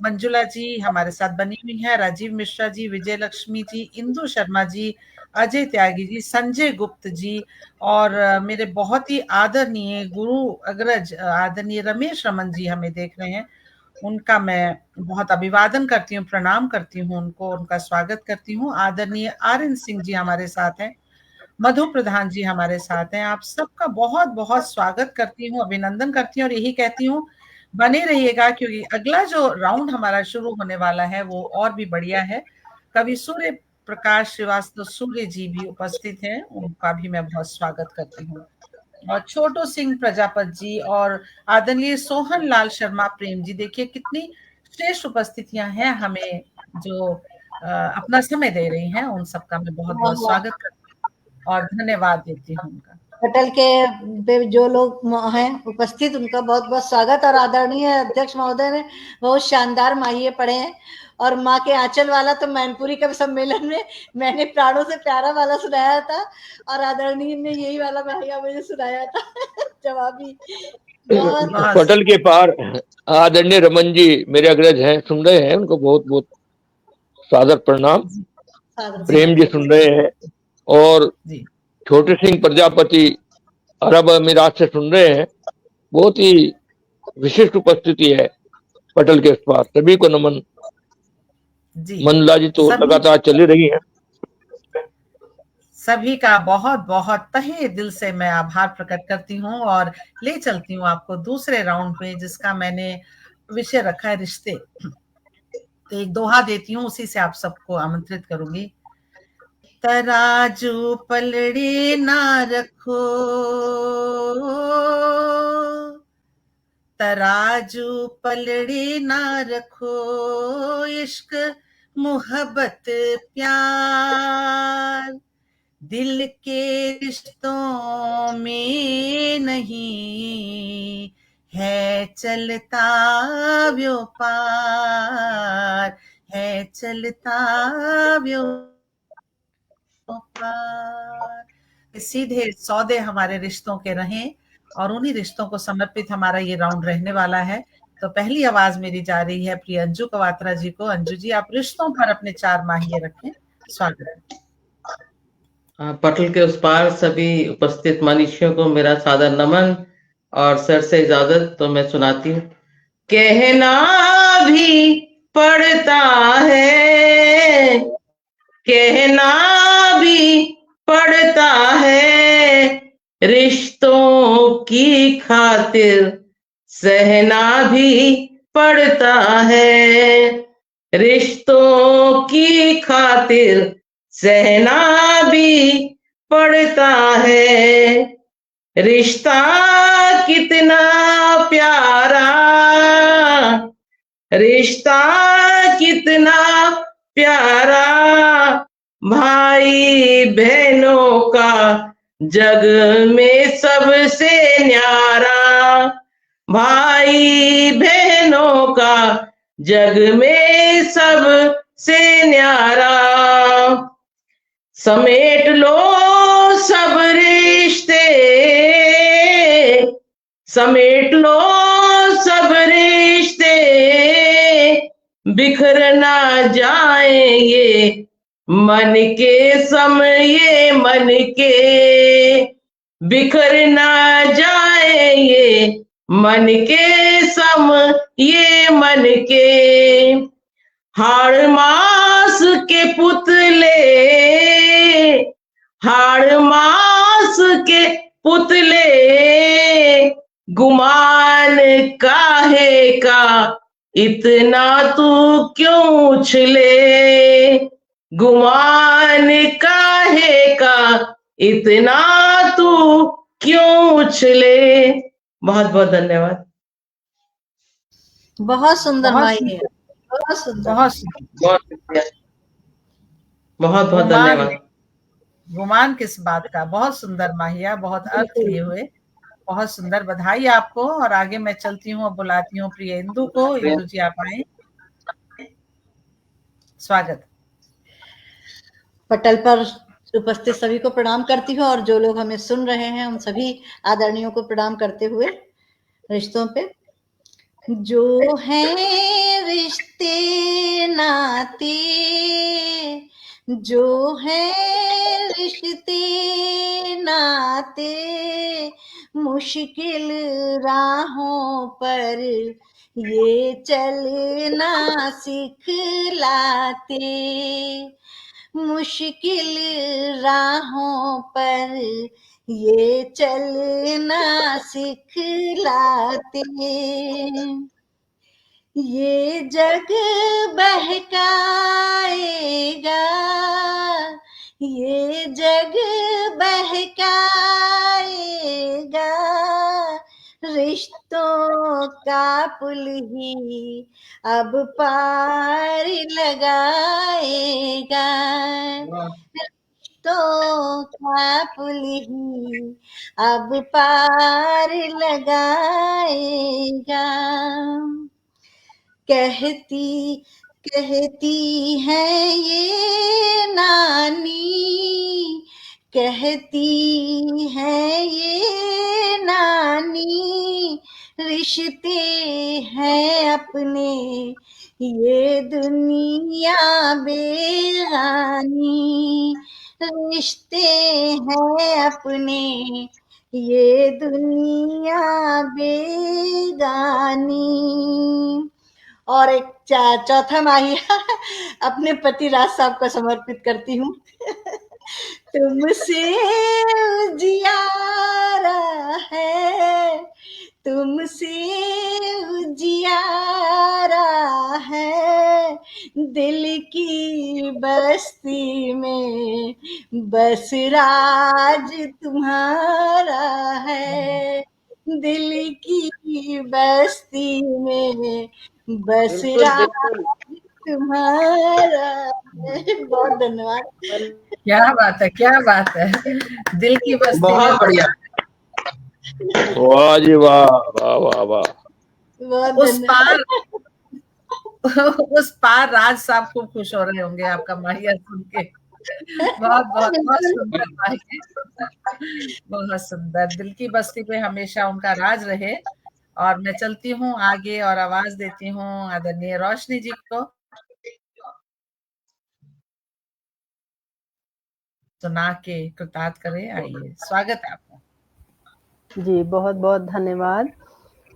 मंजुला जी हमारे साथ बनी हुई हैं। राजीव मिश्रा जी, विजय लक्ष्मी जी, इंदु शर्मा जी, अजय त्यागी जी, संजय गुप्त जी, और मेरे बहुत ही आदरणीय गुरु अग्रज आदरणीय रमेश रमन जी हमें देख रहे हैं। उनका मैं बहुत अभिवादन करती हूँ, प्रणाम करती हूँ उनको, उनका स्वागत करती हूँ। आदरणीय आर.एन. सिंह जी हमारे साथ हैं। मधु प्रधान जी हमारे साथ हैं। आप सबका बहुत बहुत स्वागत करती हूँ, अभिनंदन करती हूँ, और यही कहती हूँ बने रहिएगा, क्योंकि अगला जो राउंड हमारा शुरू होने वाला है वो और भी बढ़िया है। कवि सूर्य प्रकाश श्रीवास्तव सूर्य जी भी उपस्थित हैं, उनका भी मैं बहुत स्वागत करती हूँ। और छोटू सिंह प्रजापत जी और आदरणीय सोहन लाल शर्मा प्रेम जी, देखिए कितनी श्रेष्ठ उपस्थितियां हैं हमें जो अपना समय दे रही हैं, उन सबका मैं बहुत बहुत स्वागत करती हूँ और धन्यवाद देती हूँ उनका। पटल के पे जो लोग हैं उपस्थित, उनका बहुत बहुत स्वागत। और आदरणीय अध्यक्ष महोदय ने बहुत शानदार माहिए पढ़े हैं। और माँ के आंचल वाला तो मैनपुरी के सम्मेलन में मैंने प्राणों से प्यारा वाला सुनाया था, और आदरणीय ने यही वाला माहिया मुझे सुनाया था जवाबी। बहुत पटल के पार आदरणीय रमन जी मेरे अग्रज हैं, सुन रहे हैं, उनको बहुत बहुत सादर प्रणाम। सादर प्रेम जी सुन रहे हैं और जी छोटे सिंह प्रजापति अरब अमीरात से सुन रहे हैं। बहुत ही विशिष्ट उपस्थिति है पटल के उस पार। सभी को नमन। जी मंदला जी तो सभी लगातार चली रही हैं। सभी का बहुत बहुत तहे दिल से मैं आभार प्रकट करती हूँ और ले चलती हूँ आपको दूसरे राउंड पे, जिसका मैंने विषय रखा है रिश्ते। तो एक दोहा देती हूँ, उसी से आप सबको आमंत्रित करूंगी। तराजू पलड़े ना रखो, तराजू पलड़े ना रखो, इश्क मोहब्बत प्यार दिल के रिश्तों में नहीं है चलता व्यापार, है चलता व्यापार। सीधे सौदे हमारे रिश्तों के रहें और उन्हीं रिश्तों को समर्पित हमारा ये राउंड रहने वाला है। तो पहली आवाज मेरी जा रही है प्रिय अंजू कवात्रा जी को। अंजू जी, आप रिश्तों पर अपने 4 माहिए रखें। स्वागत है। पटल के उस पार सभी उपस्थित मनुष्यों को मेरा सादर नमन और सर से इजाजत। तो मैं सुनाती हूँ। कहना भी पड़ता है, कहना भी पड़ता है, रिश्तों की खातिर सहना भी पड़ता है, रिश्तों की खातिर सहना भी पड़ता है। रिश्ता कितना प्यारा, रिश्ता कितना प्यारा, भाई बहनों का जग में सबसे न्यारा, भाई बहनों का जग में सबसे न्यारा। समेट लो सब रिश्ते, समेट लो सब रिश्ते, बिखर ना जाएंगे मन के सम ये मन के, बिखर ना जाएंगे मन के सम ये मन के। हाड़ मास के पुतले, हाड़ मास के पुतले, गुमान काहे का इतना तू क्यों उछले, गुमान काहे का इतना तू क्यों उछले। बहुत बहुत धन्यवाद। बहुत सुंदर बहुत माई है, बहुत सुंदर। बहुत सुंदर। बहुत शुक्रिया, बहुत बहुत गुमान धन्यवाद। गुमान किस बात का। बहुत सुंदर माहिया, बहुत अर्थ लिए हुए, बहुत सुंदर। बधाई आपको। और आगे मैं चलती हूँ, अब बुलाती हूँ प्रिय इंदु को। इंदु जी आप आए। स्वागत। पटल पर उपस्थित सभी को प्रणाम करती हूँ और जो लोग हमें सुन रहे हैं उन सभी आदरणीयों को प्रणाम करते हुए रिश्तों पे। जो हैं रिश्ते नाते, जो हैं रिश्ते नाते, मुश्किल राहों पर ये चलना सिखलाते, मुश्किल राहों पर ये चलना सिखलाते, ये जग बहकाएगा, ये जग बहकाएगा, रिश्तों का पुल ही अब पार लगाएगा, रिश्तों का पुल ही अब पार लगाएगा। कहती कहती है ये नानी, कहती है ये नानी, रिश्ते हैं अपने ये दुनिया बेगानी, रिश्ते हैं अपने ये दुनिया बेगानी। और एक चौथा माहिया अपने पति राज साहब को समर्पित करती हूँ। तुमसे उजियारा है, तुमसे उजियारा है, दिल की बस्ती में बस राज तुम्हारा है, दिल की बस्ती में बस बिल्कुल राज बिल्कुल। तुम्हारा है। बहुत धन्यवाद। क्या बात है, क्या बात है। दिल की बस्ती में बहुत बढ़िया। वाह जी वाह, वाह वाह वाह। बहुत उस धन्यवाद। पार उस पार राज साहब खूब खुश हो रहे होंगे आपका माहिया सुन के। बहुत बहुत बहुत सुंदर माहिया, बहुत सुंदर। दिल की बस्ती पे हमेशा उनका राज रहे। और मैं चलती हूँ आगे और आवाज देती हूँ आदरणीय रोशनी जी को। सुना के कृतार्थ करें। आइए, स्वागत है आपका। जी, बहुत बहुत धन्यवाद।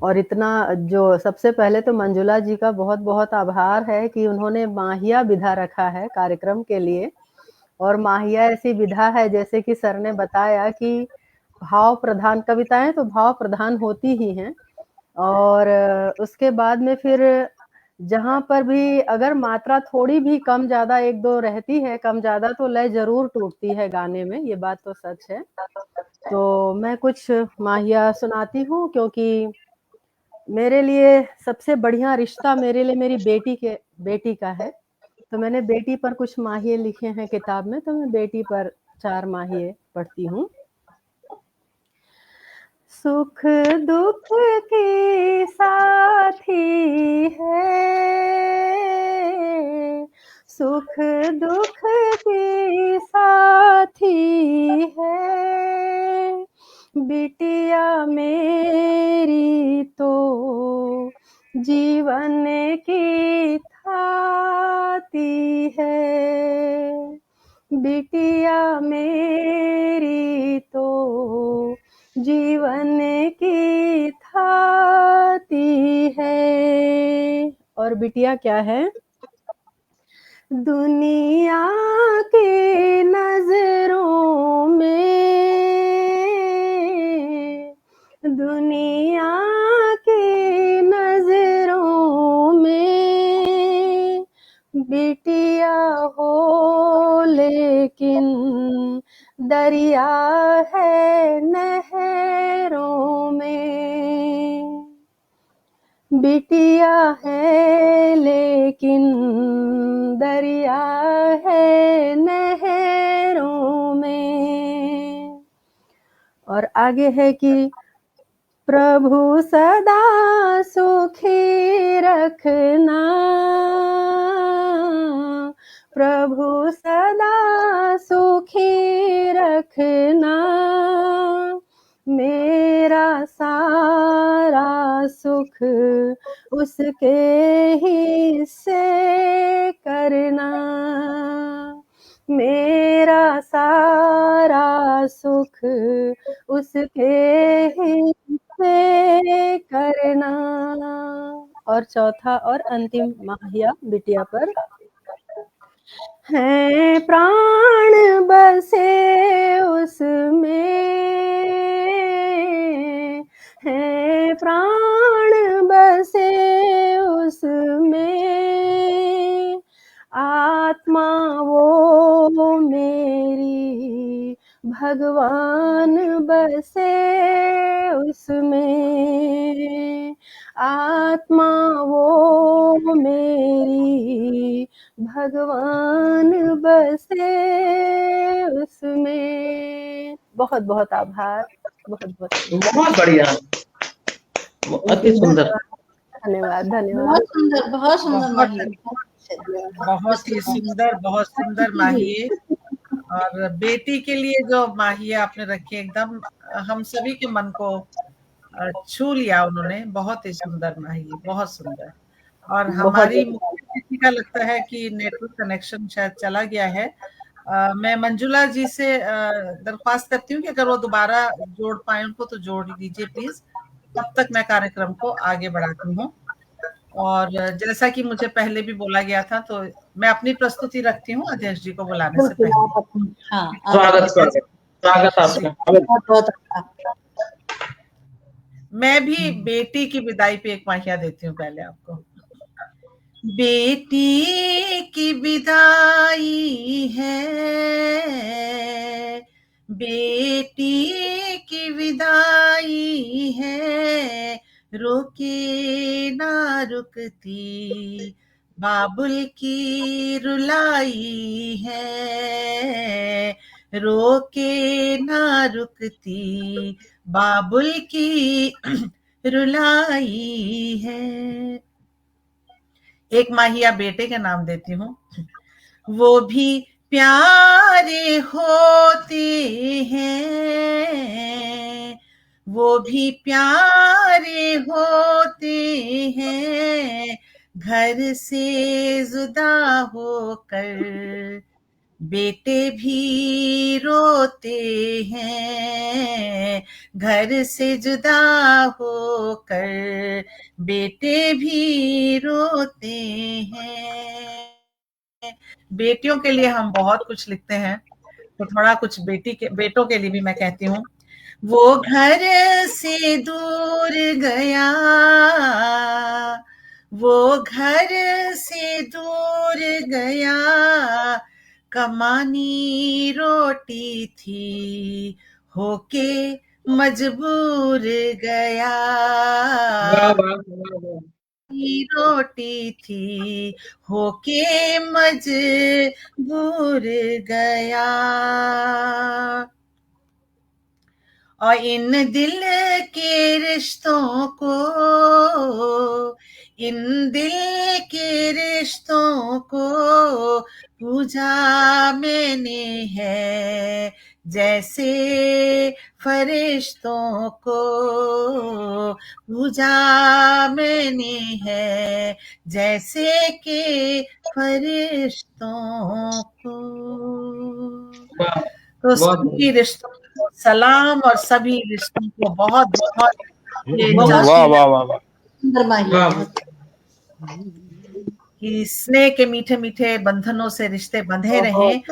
और इतना जो सबसे पहले तो मंजुला जी का बहुत बहुत आभार है कि उन्होंने माहिया विधा रखा है कार्यक्रम के लिए। और माहिया ऐसी विधा है, जैसे कि सर ने बताया, कि भाव प्रधान कविताएं तो भाव प्रधान होती ही हैं। और उसके बाद में फिर जहाँ पर भी अगर मात्रा थोड़ी भी कम ज़्यादा एक दो रहती है, कम ज़्यादा, तो लय ज़रूर टूटती है गाने में, ये बात तो सच है। तो मैं कुछ माहिया सुनाती हूँ, क्योंकि मेरे लिए सबसे बढ़िया रिश्ता मेरे लिए मेरी बेटी का है। तो मैंने बेटी पर कुछ माहिए लिखे हैं किताब में, तो मैं बेटी पर 4 माहिए पढ़ती हूँ। सुख दुख की साथी है, सुख दुख की साथी है, बिटिया मेरी तो जीवन की थाती है, बिटिया मेरी तो जीवन की थाती है। और बिटिया क्या है? दुनिया की नजरों में, दुनिया की नजरों में बिटिया हो, लेकिन दरिया है नहरों में, बिटिया है लेकिन दरिया है नहरों में। और आगे है कि प्रभु सदा सुखी रखना, प्रभु सदा सुखी रखना, मेरा सारा सुख उसके ही से करना, मेरा सारा सुख उसके ही से करना। और चौथा और अंतिम माहिया बिटिया पर है, प्राण बसे उसमें, है प्राण बसे उसमें, आत्मा वो मेरी भगवान बसे उसमें, आत्मा वो मेरी भगवान बसे उसमें। बहुत बहुत आभार, बहुत बहुत बहुत बढ़िया, अति सुंदर। धन्यवाद, धन्यवाद। बहुत सुंदर, बहुत सुंदर माहिया। बहुत ही सुंदर, बहुत सुंदर माहिए। और बेटी के लिए जो माहिया आपने रखी, एकदम हम सभी के मन को छू लिया उन्होंने। बहुत ही सुंदर माही, बहुत सुंदर। और बहुत हमारी धन्यवाद। मुख्य अतिथि का लगता है कि नेटवर्क कनेक्शन शायद चला गया है। मैं मंजुला जी से दरख्वास्त करती हूँ कि अगर वो दोबारा जोड़ पाए उनको तो जोड़ दीजिए प्लीज। तब तक मैं कार्यक्रम को आगे बढ़ाती हूँ। और जैसा कि मुझे पहले भी बोला गया था, तो मैं अपनी प्रस्तुति रखती हूँ अध्यक्ष जी को बुलाने से बिल्कुल, पहले। आप अपनी स्वागत स्वागत स्वागत आपका। बहुत बहुत अच्छा। मैं भी बेटी की विदाई पे एक माहिया देती हूँ पहले आपको। बेटी की विदाई है, बेटी की विदाई है, रोके ना रुकती, बाबुल की रुलाई है, रोके ना रुकती, बाबुल की रुलाई है। एक माहिया बेटे के नाम देती हूँ। वो भी प्यारे होते हैं, वो भी प्यारे होते हैं, घर से जुदा होकर बेटे भी रोते हैं, घर से जुदा होकर बेटे भी रोते हैं। बेटियों के लिए हम बहुत कुछ लिखते हैं, तो थोड़ा कुछ बेटों के लिए भी मैं कहती हूँ। वो घर से दूर गया, वो घर से दूर गया, कमानी रोटी थी, होके मजबूर गया, रोटी थी, होके मजबूर गया। और इन दिल के रिश्तों को, इन दिल के रिश्तों को पूजा मैंने है, जैसे फरिश्तों को पूजा मैंने है, जैसे के फरिश्तों को। तो सभी रिश्तों को सलाम और सभी रिश्तों को बहुत बहुत वाह वाह वाह वाह। सुंदर माहिया। कि स्नेह के मीठे मीठे बंधनों से रिश्ते बंधे रहें।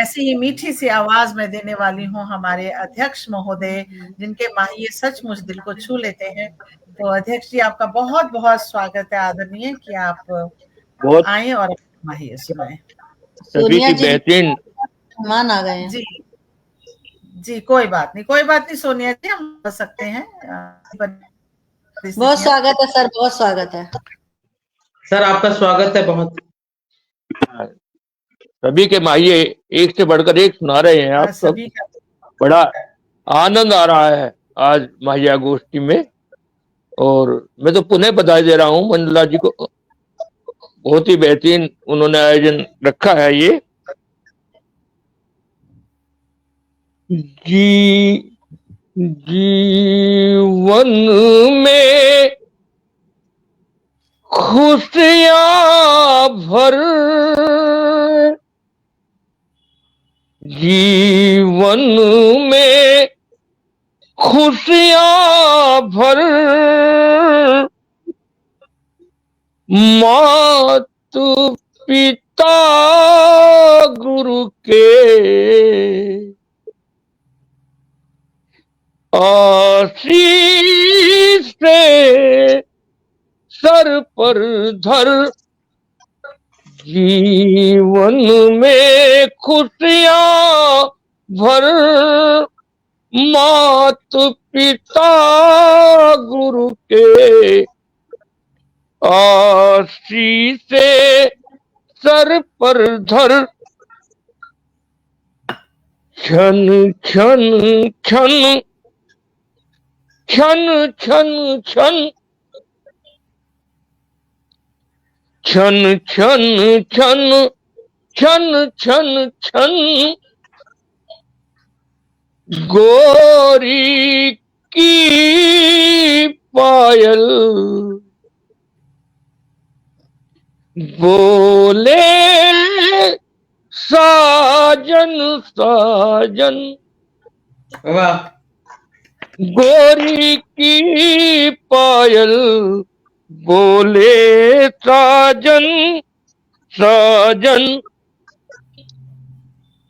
ऐसी ही मीठी सी आवाज में देने वाली हूँ हमारे अध्यक्ष महोदय, जिनके माहिए सचमुच दिल को छू लेते हैं। तो अध्यक्ष जी, आपका बहुत बहुत स्वागत है, आदरणीय, कि आप बहुत आए और माहिए सुनाए। सभी की बेहतरीन मेहमान आ गए हैं। जी जी, कोई बात नहीं सोनिया जी, हम कर सकते हैं। बहुत स्वागत है सर, बहुत स्वागत है सर, आपका स्वागत है बहुत। सभी के माहिए एक से बढ़कर एक सुना रहे हैं आप सब। बड़ा आनंद आ रहा है आज माहिया गोष्ठी में। और मैं तो पुनः बधाई दे रहा हूँ मंजुला जी को, बहुत ही बेहतरीन उन्होंने आयोजन रखा है। ये जीवन में खुशियां भर, जीवन में खुशियां भर, मात पिता गुरु के आशीष से सर पर धर, जीवन में खुशियां भर, मात पिता गुरु के आशीष से सर पर धर, क्षण क्षण क्षण क्षण क्षण क्षण क्षण क्षण क्षण क्षण क्षण क्षण गोरी की पायल बोले साजन साजन, वाह गोरी की पायल बोले साजन साजन।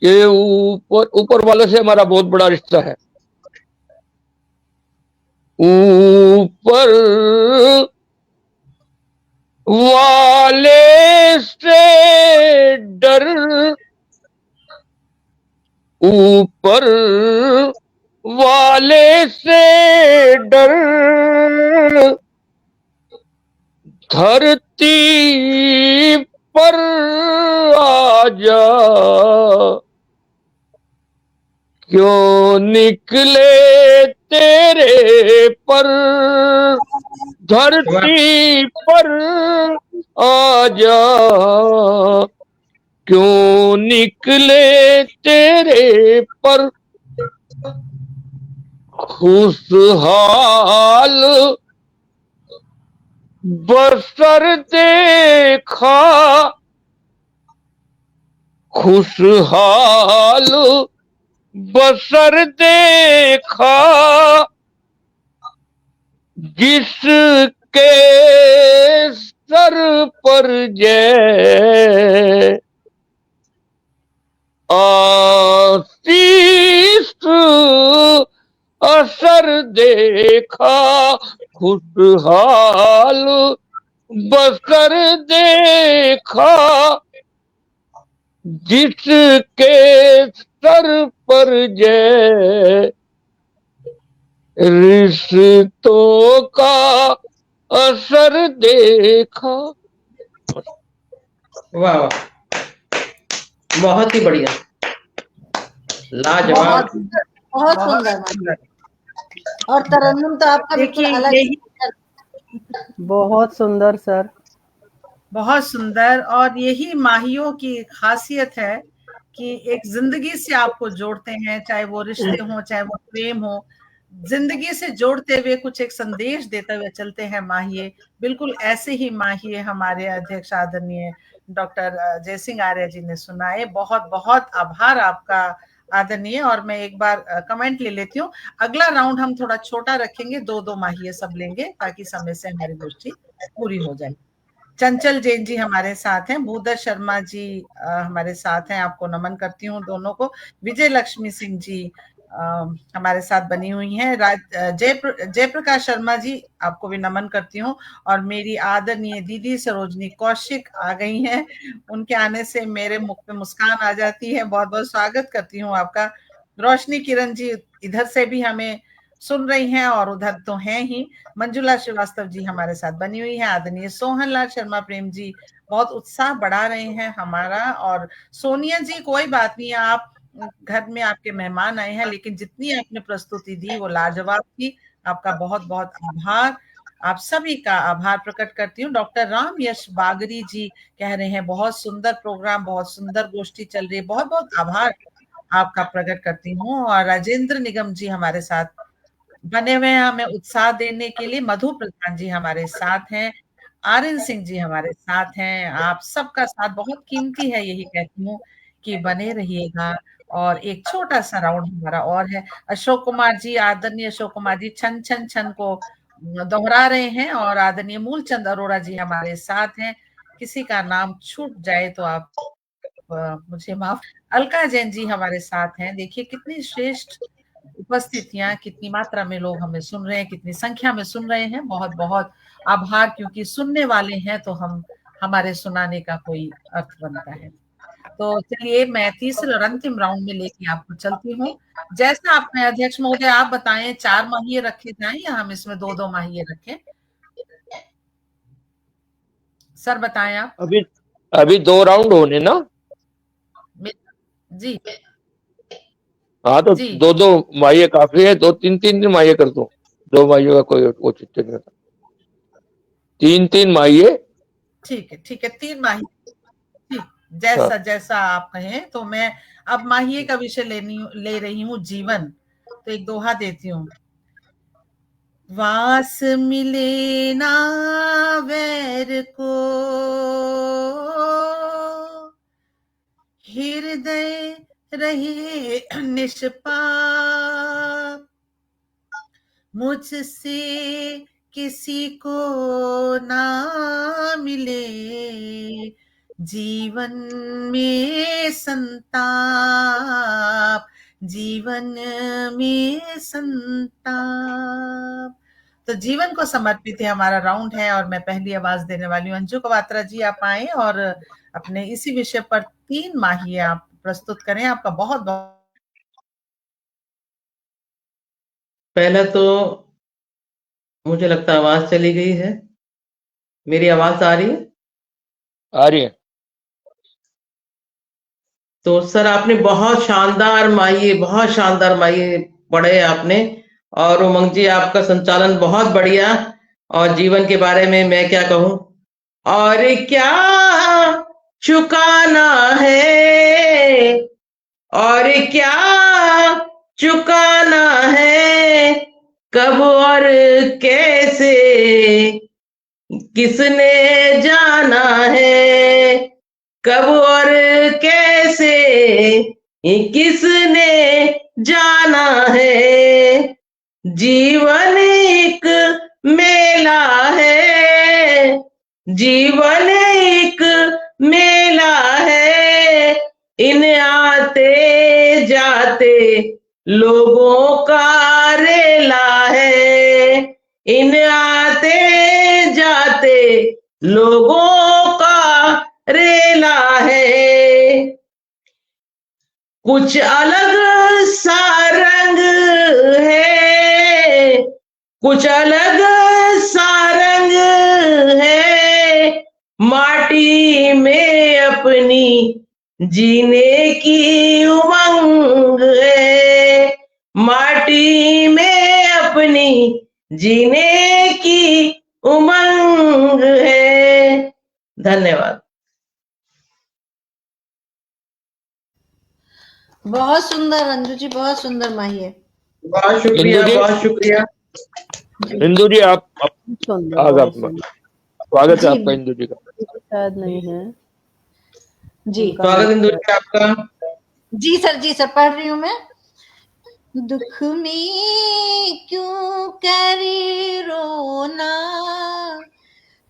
ये ऊपर वाले से हमारा बहुत बड़ा रिश्ता है। ऊपर वाले से डर, ऊपर वाले से डर, धरती पर आजा, क्यों निकले तेरे पर, धरती पर आजा, क्यों निकले तेरे पर। खुशहाल बसर देखा, खुशहाल बसर देखा, जिसके सर पर जय आशीष असर देखा, खुशहाल बसर देखा, जिसके सर पर जय रिश्तों का असर देखा। वाह वाह, बहुत ही बढ़िया, लाजवाब। बहुत सुंदर। और तरन्नुम तो आपका बिल्कुल देखिए अलग। यही बहुत सुंदर सर। बहुत सुंदर। और यही माहियों की खासियत है कि एक जिंदगी से आपको जोड़ते हैं, चाहे वो रिश्ते हों, चाहे वो प्रेम हो, जिंदगी से जोड़ते हुए कुछ एक संदेश देते हुए चलते हैं माहिए। बिल्कुल ऐसे ही माहिए हमारे अध्यक्ष आदरणीय डॉक्टर जयसिंह आर्य जी ने सुनाए। बहुत बहुत आभार आपका आदरणीय। और मैं एक बार कमेंट ले लेती हूँ। अगला राउंड हम थोड़ा छोटा रखेंगे, 2-2 माहिए सब लेंगे ताकि समय से हमारी गोष्ठी पूरी हो जाए। चंचल जैन जी हमारे साथ हैं, भूधर शर्मा जी हमारे साथ हैं, आपको नमन करती हूँ दोनों को। विजय लक्ष्मी सिंह जी हमारे साथ बनी हुई हैं। जयप्रकाश शर्मा जी आपको भी नमन करती हूँ। और मेरी आदरणीय दीदी सरोजनी कौशिक आ गई हैं, उनके आने से मेरे मुख पे मुस्कान आ जाती है। बहुत बहुत स्वागत करती हूँ आपका। रोशनी किरण जी इधर से भी हमें सुन रही हैं और उधर तो हैं ही। मंजुला श्रीवास्तव जी हमारे साथ बनी हुई है। आदरणीय सोहन लाल शर्मा प्रेम जी बहुत उत्साह बढ़ा रहे हैं हमारा। और सोनिया जी कोई बात नहीं, आप घर में आपके मेहमान आए हैं, लेकिन जितनी आपने प्रस्तुति दी वो लाजवाब थी। आपका बहुत बहुत आभार। आप सभी का आभार प्रकट करती हूँ। डॉक्टर राम यश बागरी जी कह रहे हैं बहुत सुंदर प्रोग्राम, बहुत सुंदर गोष्ठी चल रही है। बहुत बहुत आभार आपका प्रकट करती हूँ। और राजेंद्र निगम जी हमारे साथ बने हुए हैं हमें उत्साह देने के लिए। मधु प्रधान जी हमारे साथ हैं। आर्यन सिंह जी हमारे साथ हैं। आप सबका साथ बहुत कीमती है, यही कहती हूँ कि बने रहिएगा। और एक छोटा सा राउंड हमारा और है। अशोक कुमार जी, आदरणीय अशोक कुमार जी छन छन छन को दोहरा रहे हैं। और आदरणीय मूलचंद अरोड़ा जी हमारे साथ हैं। किसी का नाम छूट जाए तो आप मुझे माफ। अलका जैन जी हमारे साथ हैं। देखिए कितनी श्रेष्ठ उपस्थितियां, कितनी मात्रा में लोग हमें सुन रहे हैं, कितनी संख्या में सुन रहे हैं। बहुत बहुत आभार, क्योंकि सुनने वाले हैं तो हमारे सुनाने का कोई अर्थ बनता है। तो चलिए मैं तीसरे और अंतिम राउंड में लेके आपको चलती हूँ। जैसा आपने अध्यक्ष महोदय आप बताएं, 4 माहिए रखे जाएं या हम इसमें 2-2 माहिए रखें? सर बताएं आप। अभी 2 राउंड होने ना। जी हाँ तो जी 2-2 माहिए काफी है। 2-3 माहिए कर दो। 2 माहियों का कोई औचित्य नहीं होता। 3-3 माहिए। ठीक है 3 माहिए। ठीक, जैसा जैसा आप कहें। तो मैं अब माहिए का विषय ले रही हूँ जीवन। तो एक दोहा देती हूँ। वास मिले ना वैर को, हृदय रहे निष्पाप, मुझसे किसी को ना मिले जीवन में संताप, जीवन में संताप। तो जीवन को समर्पित है हमारा राउंड है, और मैं पहली आवाज देने वाली हूँ। अंजू कवात्रा जी, आप आए और अपने इसी विषय पर 3 माही आप प्रस्तुत करें। आपका बहुत बहुत पहले तो मुझे लगता है आवाज चली गई है। मेरी आवाज आ रही है? आ रही है। तो सर आपने बहुत शानदार माहिए पढ़े आपने, और उमंग जी आपका संचालन बहुत बढ़िया, और जीवन के बारे में मैं क्या कहूं। और क्या चुकाना है, और क्या चुकाना है, कब और कैसे किसने जाना है, कब और कैसे किसने जाना है। जीवन एक मेला है, जीवन एक मेला है, इन आते जाते लोगों का रेला है, इन आते जाते लोगों का रेला है। कुछ अलग सा रंग है, कुछ अलग सा रंग है, माटी में अपनी जीने की उमंग है, माटी में अपनी जीने की उमंग है। धन्यवाद। बहुत सुंदर अंजू जी, बहुत सुंदर माही है। बहुत शुक्रिया, बहुत शुक्रिया। इंदु जी आप सुंदर, आगे बहुत आपका सुंदर। स्वागत है जी। आपका इंदु जी का। शायद नहीं है जी उनका स्वागत इंदु नंबर। जी आपका। जी सर पढ़ रही हूँ मैं। दुख में क्यों करे रोना,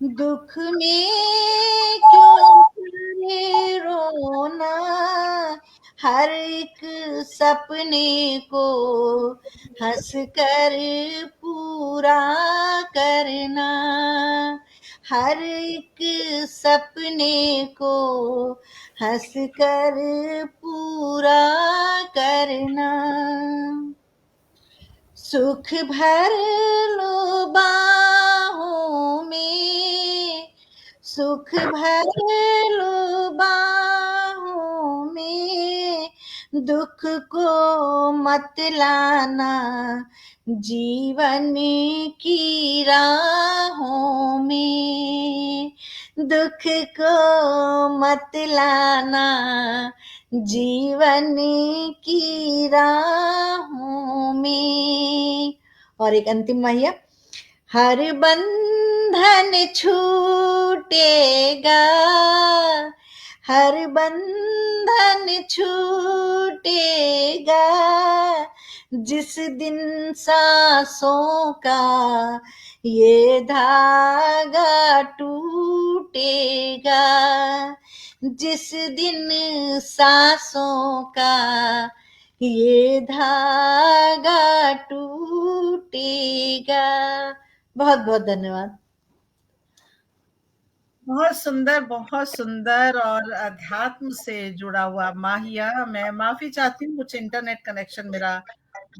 दुख में क्यों करे रोना, हर एक सपने को हंस कर पूरा करना, हर एक सपने को हंस कर पूरा करना। सुख भर लो बाहों में, सुख भर लो बाहों में, दुख को मत लाना जीवन की राहों में, दुख को मत लाना जीवन की राहों में। और एक अंतिम माहिया। हर बंधन छूटेगा, हर बंधन छूटेगा, जिस दिन सांसों का ये धागा टूटेगा, जिस दिन सांसों का ये धागा टूटेगा। बहुत बहुत धन्यवाद। बहुत सुंदर और अध्यात्म से जुड़ा हुआ माहिया। मैं माफी चाहती हूँ, कुछ इंटरनेट कनेक्शन मेरा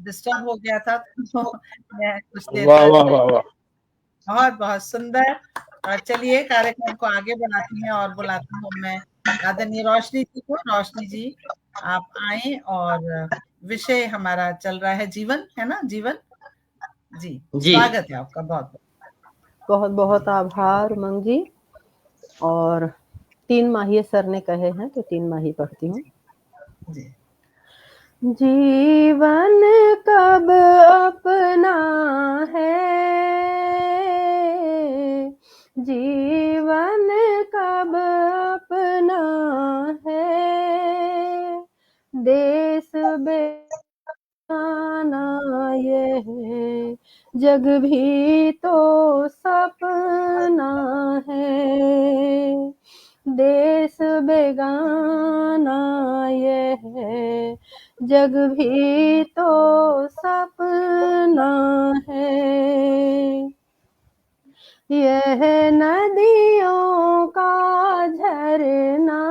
डिस्टर्ब हो गया था, तो मैं कुछ देर वाह बाद वाह वाह वाह। बहुत बहुत सुंदर। और चलिए कार्यक्रम को आगे बढ़ाती हैं और बुलाती हूँ मैं आदरणीय रोशनी जी को। रोशनी जी आप आए, और विषय हमारा चल रहा है जीवन, है ना, जीवन। जी स्वागत है आपका। बहुत बहुत बहुत आभार उमंग जी। और 3 माही सर ने कहे हैं तो 3 माही पढ़ती हूँ। जी। जीवन कब अपना है, जीवन कब अपना है, देश बेगाना ये है, जग भी तो सपना है, देश बेगाना ये है, जग भी तो सपना है, यह नदियों का झरना,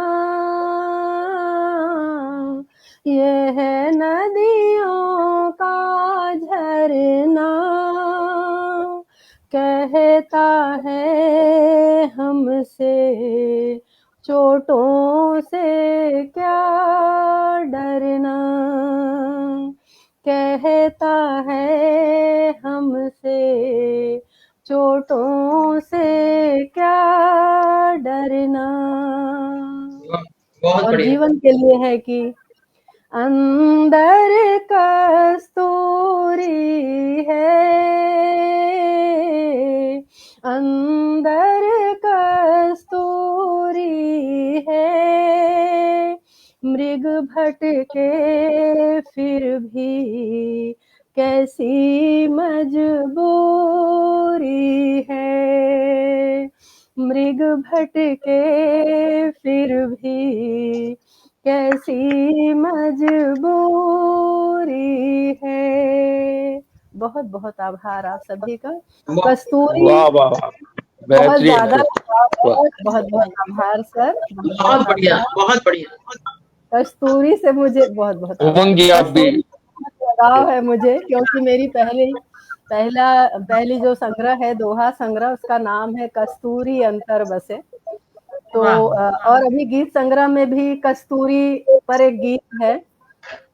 यह नदियों का झरना, कहता है हमसे चोटों से क्या डरना, कहता है हमसे चोटों से क्या डरना। बहुत और बढ़िया। जीवन के लिए है कि अंदर कस्तूरी है, अंदर कस्तूरी है, मृग भटके फिर भी कैसी मजबूरी है, मृग भटके फिर भी कैसी मजबूरी है। बहुत बहुत आभार आप सभी का। कस्तूरी वाह वाह वाह, बहुत बेहतरीन। ज्यादा वाह, बहुत बहुत आभार सर, बहुत बढ़िया, बहुत बढ़िया। कस्तूरी से मुझे बहुत बहुत आभार। उमंग जी आप भी। कस्तूरी से लगाव है मुझे, क्योंकि मेरी पहली जो संग्रह है, दोहा संग्रह, उसका नाम है कस्तूरी अंतर बसे। तो और अभी गीत संग्रह में भी कस्तूरी पर एक गीत है,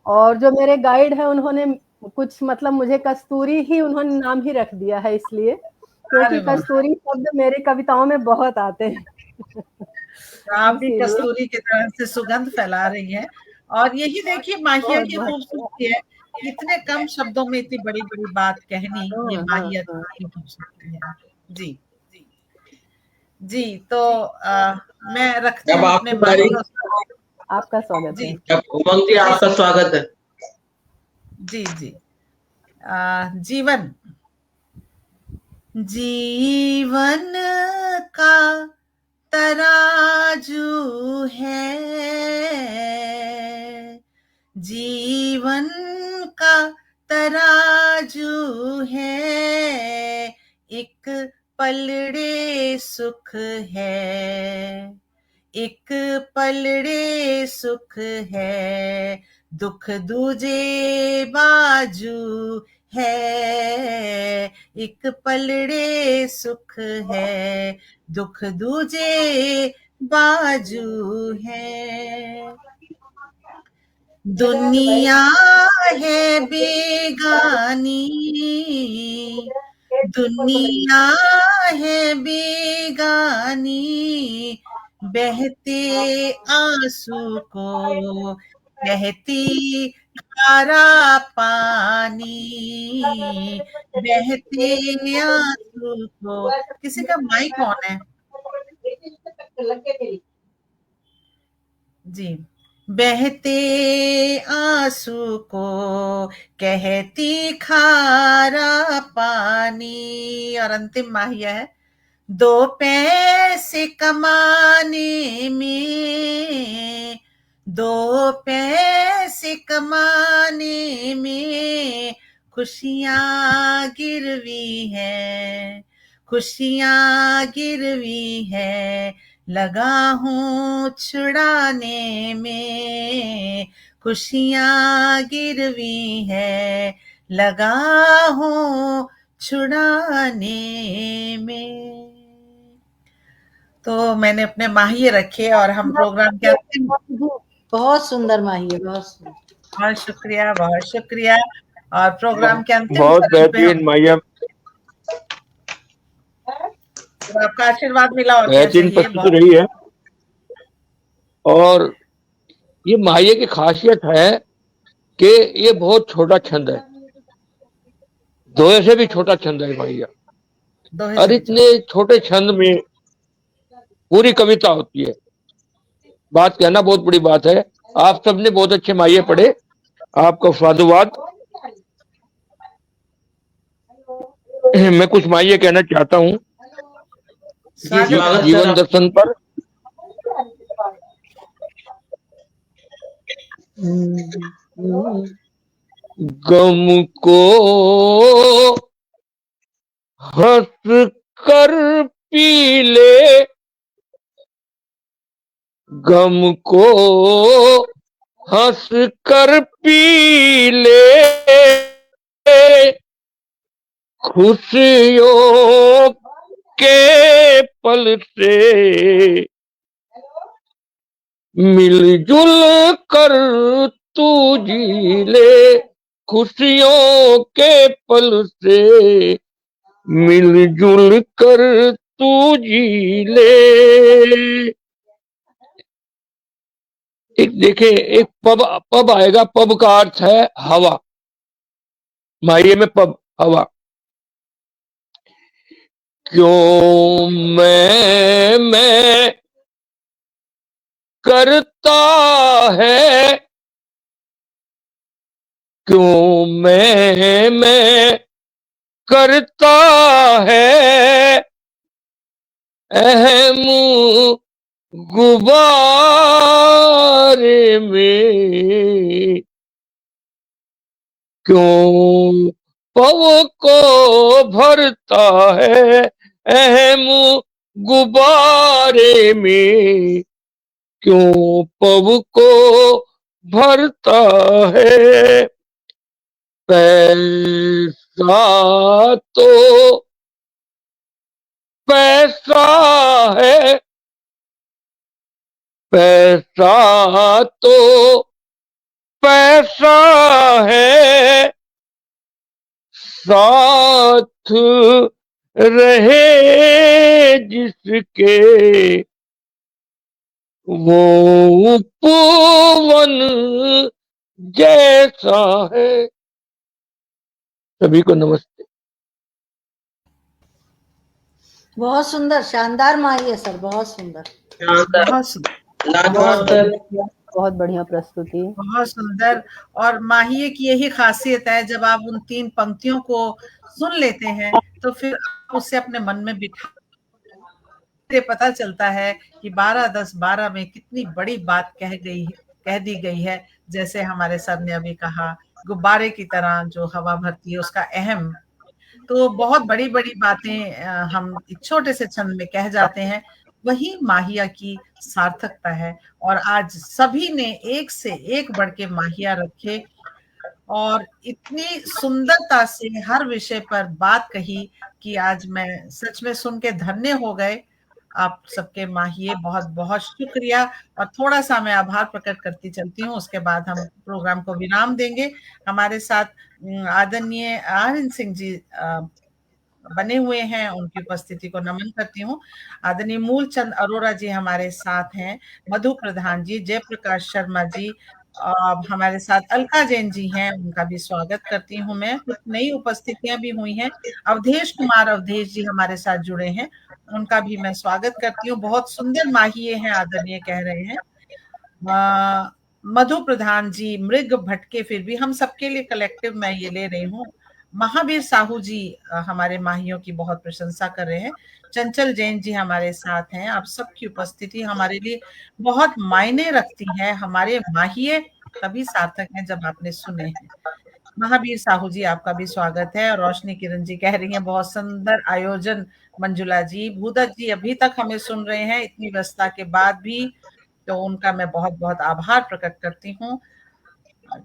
और जो मेरे गाइड है उन्होंने कुछ मतलब मुझे कस्तूरी ही उन्होंने नाम ही रख दिया है, इसलिए क्योंकि कस्तूरी शब्द मेरी कविताओं में बहुत आते हैं। आप भी कस्तूरी की तरह से सुगंध फैला रही हैं। और यही देखिए माहिया की खूबसूरती है, इतने कम शब्दों में इतनी बड़ी बड़ी बात कहनी, ये माहियत की खूबसूरती है। जी जी, तो मैं रखती हूँ अपने माहिया। आपका स्वागत है। उमंग जी आपका स्वागत है। जी जी। जीवन, जीवन का तराजू है, जीवन का तराजू है, एक पलड़े सुख है, एक पलड़े सुख है, दुख दूजे बाजू है, एक पलड़े सुख है, दुख दूजे बाजू है, दुनिया है बेगानी, दुनिया है बेगानी, बहते आंसू को कहती खारा पानी, बहते आंसू को। किसी का माइक ऑन है जी। बहते आंसू को कहती खारा पानी। और अंतिम माहिया है, दो पैसे कमाने में, दो पैसे कमाने में खुशियां गिरवी है, खुशियां गिरवी है, लगा हूँ छुड़ाने में, खुशियां गिरवी है, लगा हूँ छुड़ाने में। तो मैंने अपने माहिए रखे और हम प्रोग्राम के अंतिम। बहुत सुंदर माहिए, बहुत सुंदर। बहुत शुक्रिया, बहुत शुक्रिया। और प्रोग्राम के अंतिम बहुत चरण पे बेहतरीन माहिया, तो आपका आशीर्वाद मिला और क्या बेहतरीन चाहिए। प्रस्तुति रही है। और ये माहिया की खासियत है कि ये बहुत छोटा छंद है, दोहे से भी छोटा छंद है भैया। दोहे और से भी इतने छोटे छंद में पूरी कविता होती है। बात कहना बहुत बड़ी बात है। आप सबने बहुत अच्छे माइये पढ़े, आपका साधुवाद। मैं कुछ माइये कहना चाहता हूँ जी स्वागत सर जीवन दर्शन पर। गम को हंस कर पी ले, गम को हंस कर पी ले, खुशियों के पल से मिलजुल कर तू जी ले, खुशियों के पल से मिलजुल कर तू जी ले। एक देखे, एक पब आएगा, पब का अर्थ है हवा, माइये में पब हवा। क्यों मैं करता है, क्यों मैं करता है अहम गुबारे में, क्यों पव को भरता है अहम गुबारे में, क्यों पव को भरता है। पैसा तो पैसा है, पैसा तो पैसा है, साथ रहे जिसके वो उपवन जैसा है। सभी को नमस्ते। बहुत सुंदर, शानदार माइये सर, बहुत सुंदर। शानदार, बहुत सुंदर, लाजवाब सर। बहुत बढ़िया प्रस्तुति। बहुत सुंदर। और माहिए की यही खासियत है, जब आप उन 3 पंक्तियों को सुन लेते हैं तो फिर आप उसे अपने मन में बिठा, पता चलता है कि 12-10-12 में कितनी बड़ी बात कह दी गई है। जैसे हमारे सर ने अभी कहा, गुब्बारे की तरह जो हवा भरती है उसका अहम, तो बहुत बड़ी-बड़ी बातें हम एक छोटे से छंद में कह जाते हैं। वही माहिया की सार्थकता है। और आज सभी ने एक से एक बढ़ के माहिया रखे और इतनी सुंदरता से हर विषय पर बात कही कि आज मैं सच में सुन के धन्य हो गए। आप सबके माहिए बहुत-बहुत शुक्रिया। और थोड़ा-सा मैं आभार प्रकट करती चलती हूँ, उसके बाद हम प्रोग्राम को विराम देंगे। हमारे साथ आदरणीय आनंद सिंह जी बने हुए हैं, उनकी उपस्थिति को नमन करती हूँ। आदरणीय मूलचंद अरोड़ा जी हमारे साथ हैं, मधु प्रधान जी, जयप्रकाश शर्मा जी, हमारे साथ अलका जैन जी हैं, उनका भी स्वागत करती हूँ मैं। कुछ नई उपस्थितियां भी हुई हैं। अवधेश कुमार अवधेश जी हमारे साथ जुड़े हैं, उनका भी मैं स्वागत करती हूँ। बहुत सुंदर माहिए हैं, आदरणीय कह रहे हैं। मधु प्रधान जी, मृग भटके, फिर भी हम सबके लिए कलेक्टिव मैं ये ले रही हूँ। महावीर साहू जी हमारे माहियों की बहुत प्रशंसा कर रहे हैं। चंचल जैन जी हमारे साथ हैं। आप सबकी उपस्थिति हमारे लिए बहुत मायने रखती है। हमारे माहिए तभी सार्थक हैं जब आपने सुने हैं। महावीर साहू जी, आपका भी स्वागत है। और रोशनी किरण जी कह रही हैं बहुत सुंदर आयोजन। मंजुला जी, भूदत्त जी अभी तक हमें सुन रहे हैं इतनी व्यस्तता के बाद भी, तो उनका मैं बहुत-बहुत आभार प्रकट करती हूँ।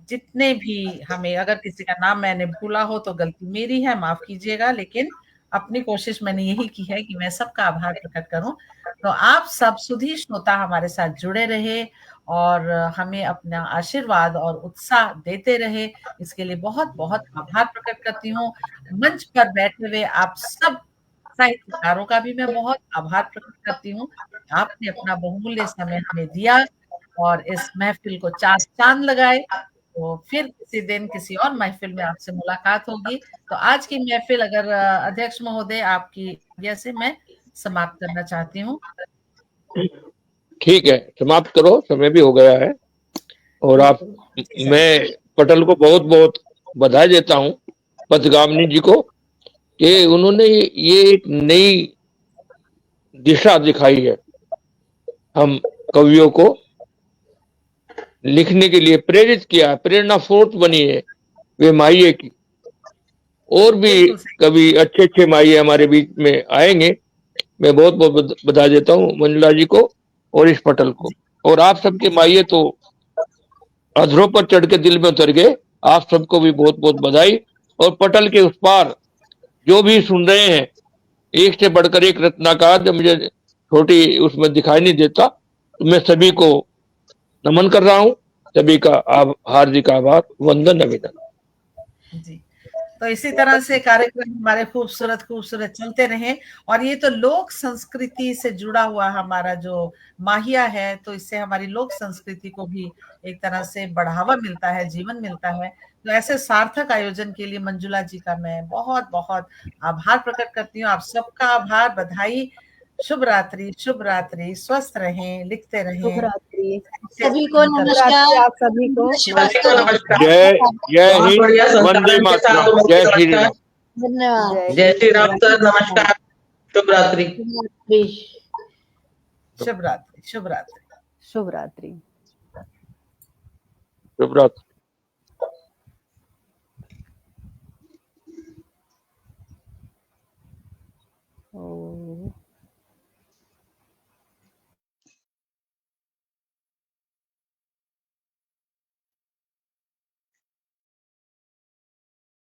जितने भी हमें, अगर किसी का नाम मैंने भूला हो तो गलती मेरी है, माफ कीजिएगा, लेकिन अपनी कोशिश मैंने यही की है कि मैं सबका आभार प्रकट करूं। तो आप सब सुधी श्रोता हमारे साथ जुड़े रहे और हमें अपना आशीर्वाद और उत्साह देते रहे, इसके लिए बहुत-बहुत आभार प्रकट करती हूँ। मंच पर बैठे हुए आप सब साहित्यकारों का भी मैं बहुत आभार प्रकट करती हूँ। आपने अपना बहुमूल्य समय हमें दिया और इस महफिल को चार चांद लगाए। तो फिर किसी दिन किसी और महफिल में आपसे मुलाकात होगी। तो आज की महफिल अगर अध्यक्ष महोदय आपकी आज्ञा से मैं समाप्त करना चाहती हूँ। ठीक है, समाप्त करो, समय भी हो गया है। और आप, मैं पटल को बहुत बहुत बधाई देता हूँ, पथगामिनी जी को, कि उन्होंने ये एक नई दिशा दिखाई है, हम कवियों को लिखने के लिए प्रेरित किया, प्रेरणा स्रोत बनी है वे माहिए की। और भी बिल्कुल सही। कभी अच्छे अच्छे माहिए हमारे बीच में आएंगे। मैं बहुत बहुत बधाई देता हूँ मंजुला जी को और इस पटल को। और आप सबके माहिए तो अधरों पर चढ़ के दिल में उतर गए। आप सबको भी बहुत बहुत बधाई। और पटल के उस पार जो भी सुन रहे हैं, एक से बढ़कर एक रत्नाकार जो मुझे छोटी उसमें दिखाई नहीं देता, तो मैं सभी को नमन कर रहा हूँ। सभी का हार्दिक आभार, वंदन, अभिनंदन। जी, तो इसी तरह से कार्यक्रम हमारे खूबसूरत खूबसूरत चलते रहे। और ये तो लोक संस्कृति से जुड़ा हुआ हमारा जो माहिया है, तो इससे हमारी लोक संस्कृति को भी एक तरह से बढ़ावा मिलता है, जीवन मिलता है। तो ऐसे सार्थक आयोजन के लिए मंजुला जी का मैं बहुत बहुत आभार प्रकट करती हूँ। आप सबका आभार, बधाई। शुभ रात्रि, शुभ रात्रि, स्वस्थ रहें, लिखते शुभ रहें। रात्रि। सभी को शुभ नमस्कार। रात्रि आप सभी को। सभी को नमस्कार। जय जय बहुत हिंद, बढ़िया वंदे संचालन के साथ मातरम, उमंग जी, जय श्री नमस्कार। राम। धन्यवाद। जय श्री राम सर, नमस्कार, शुभ रात्रि। शुभ रात्रि, शुभ रात्रि। शुभ रात्रि। शुभ रात्रि।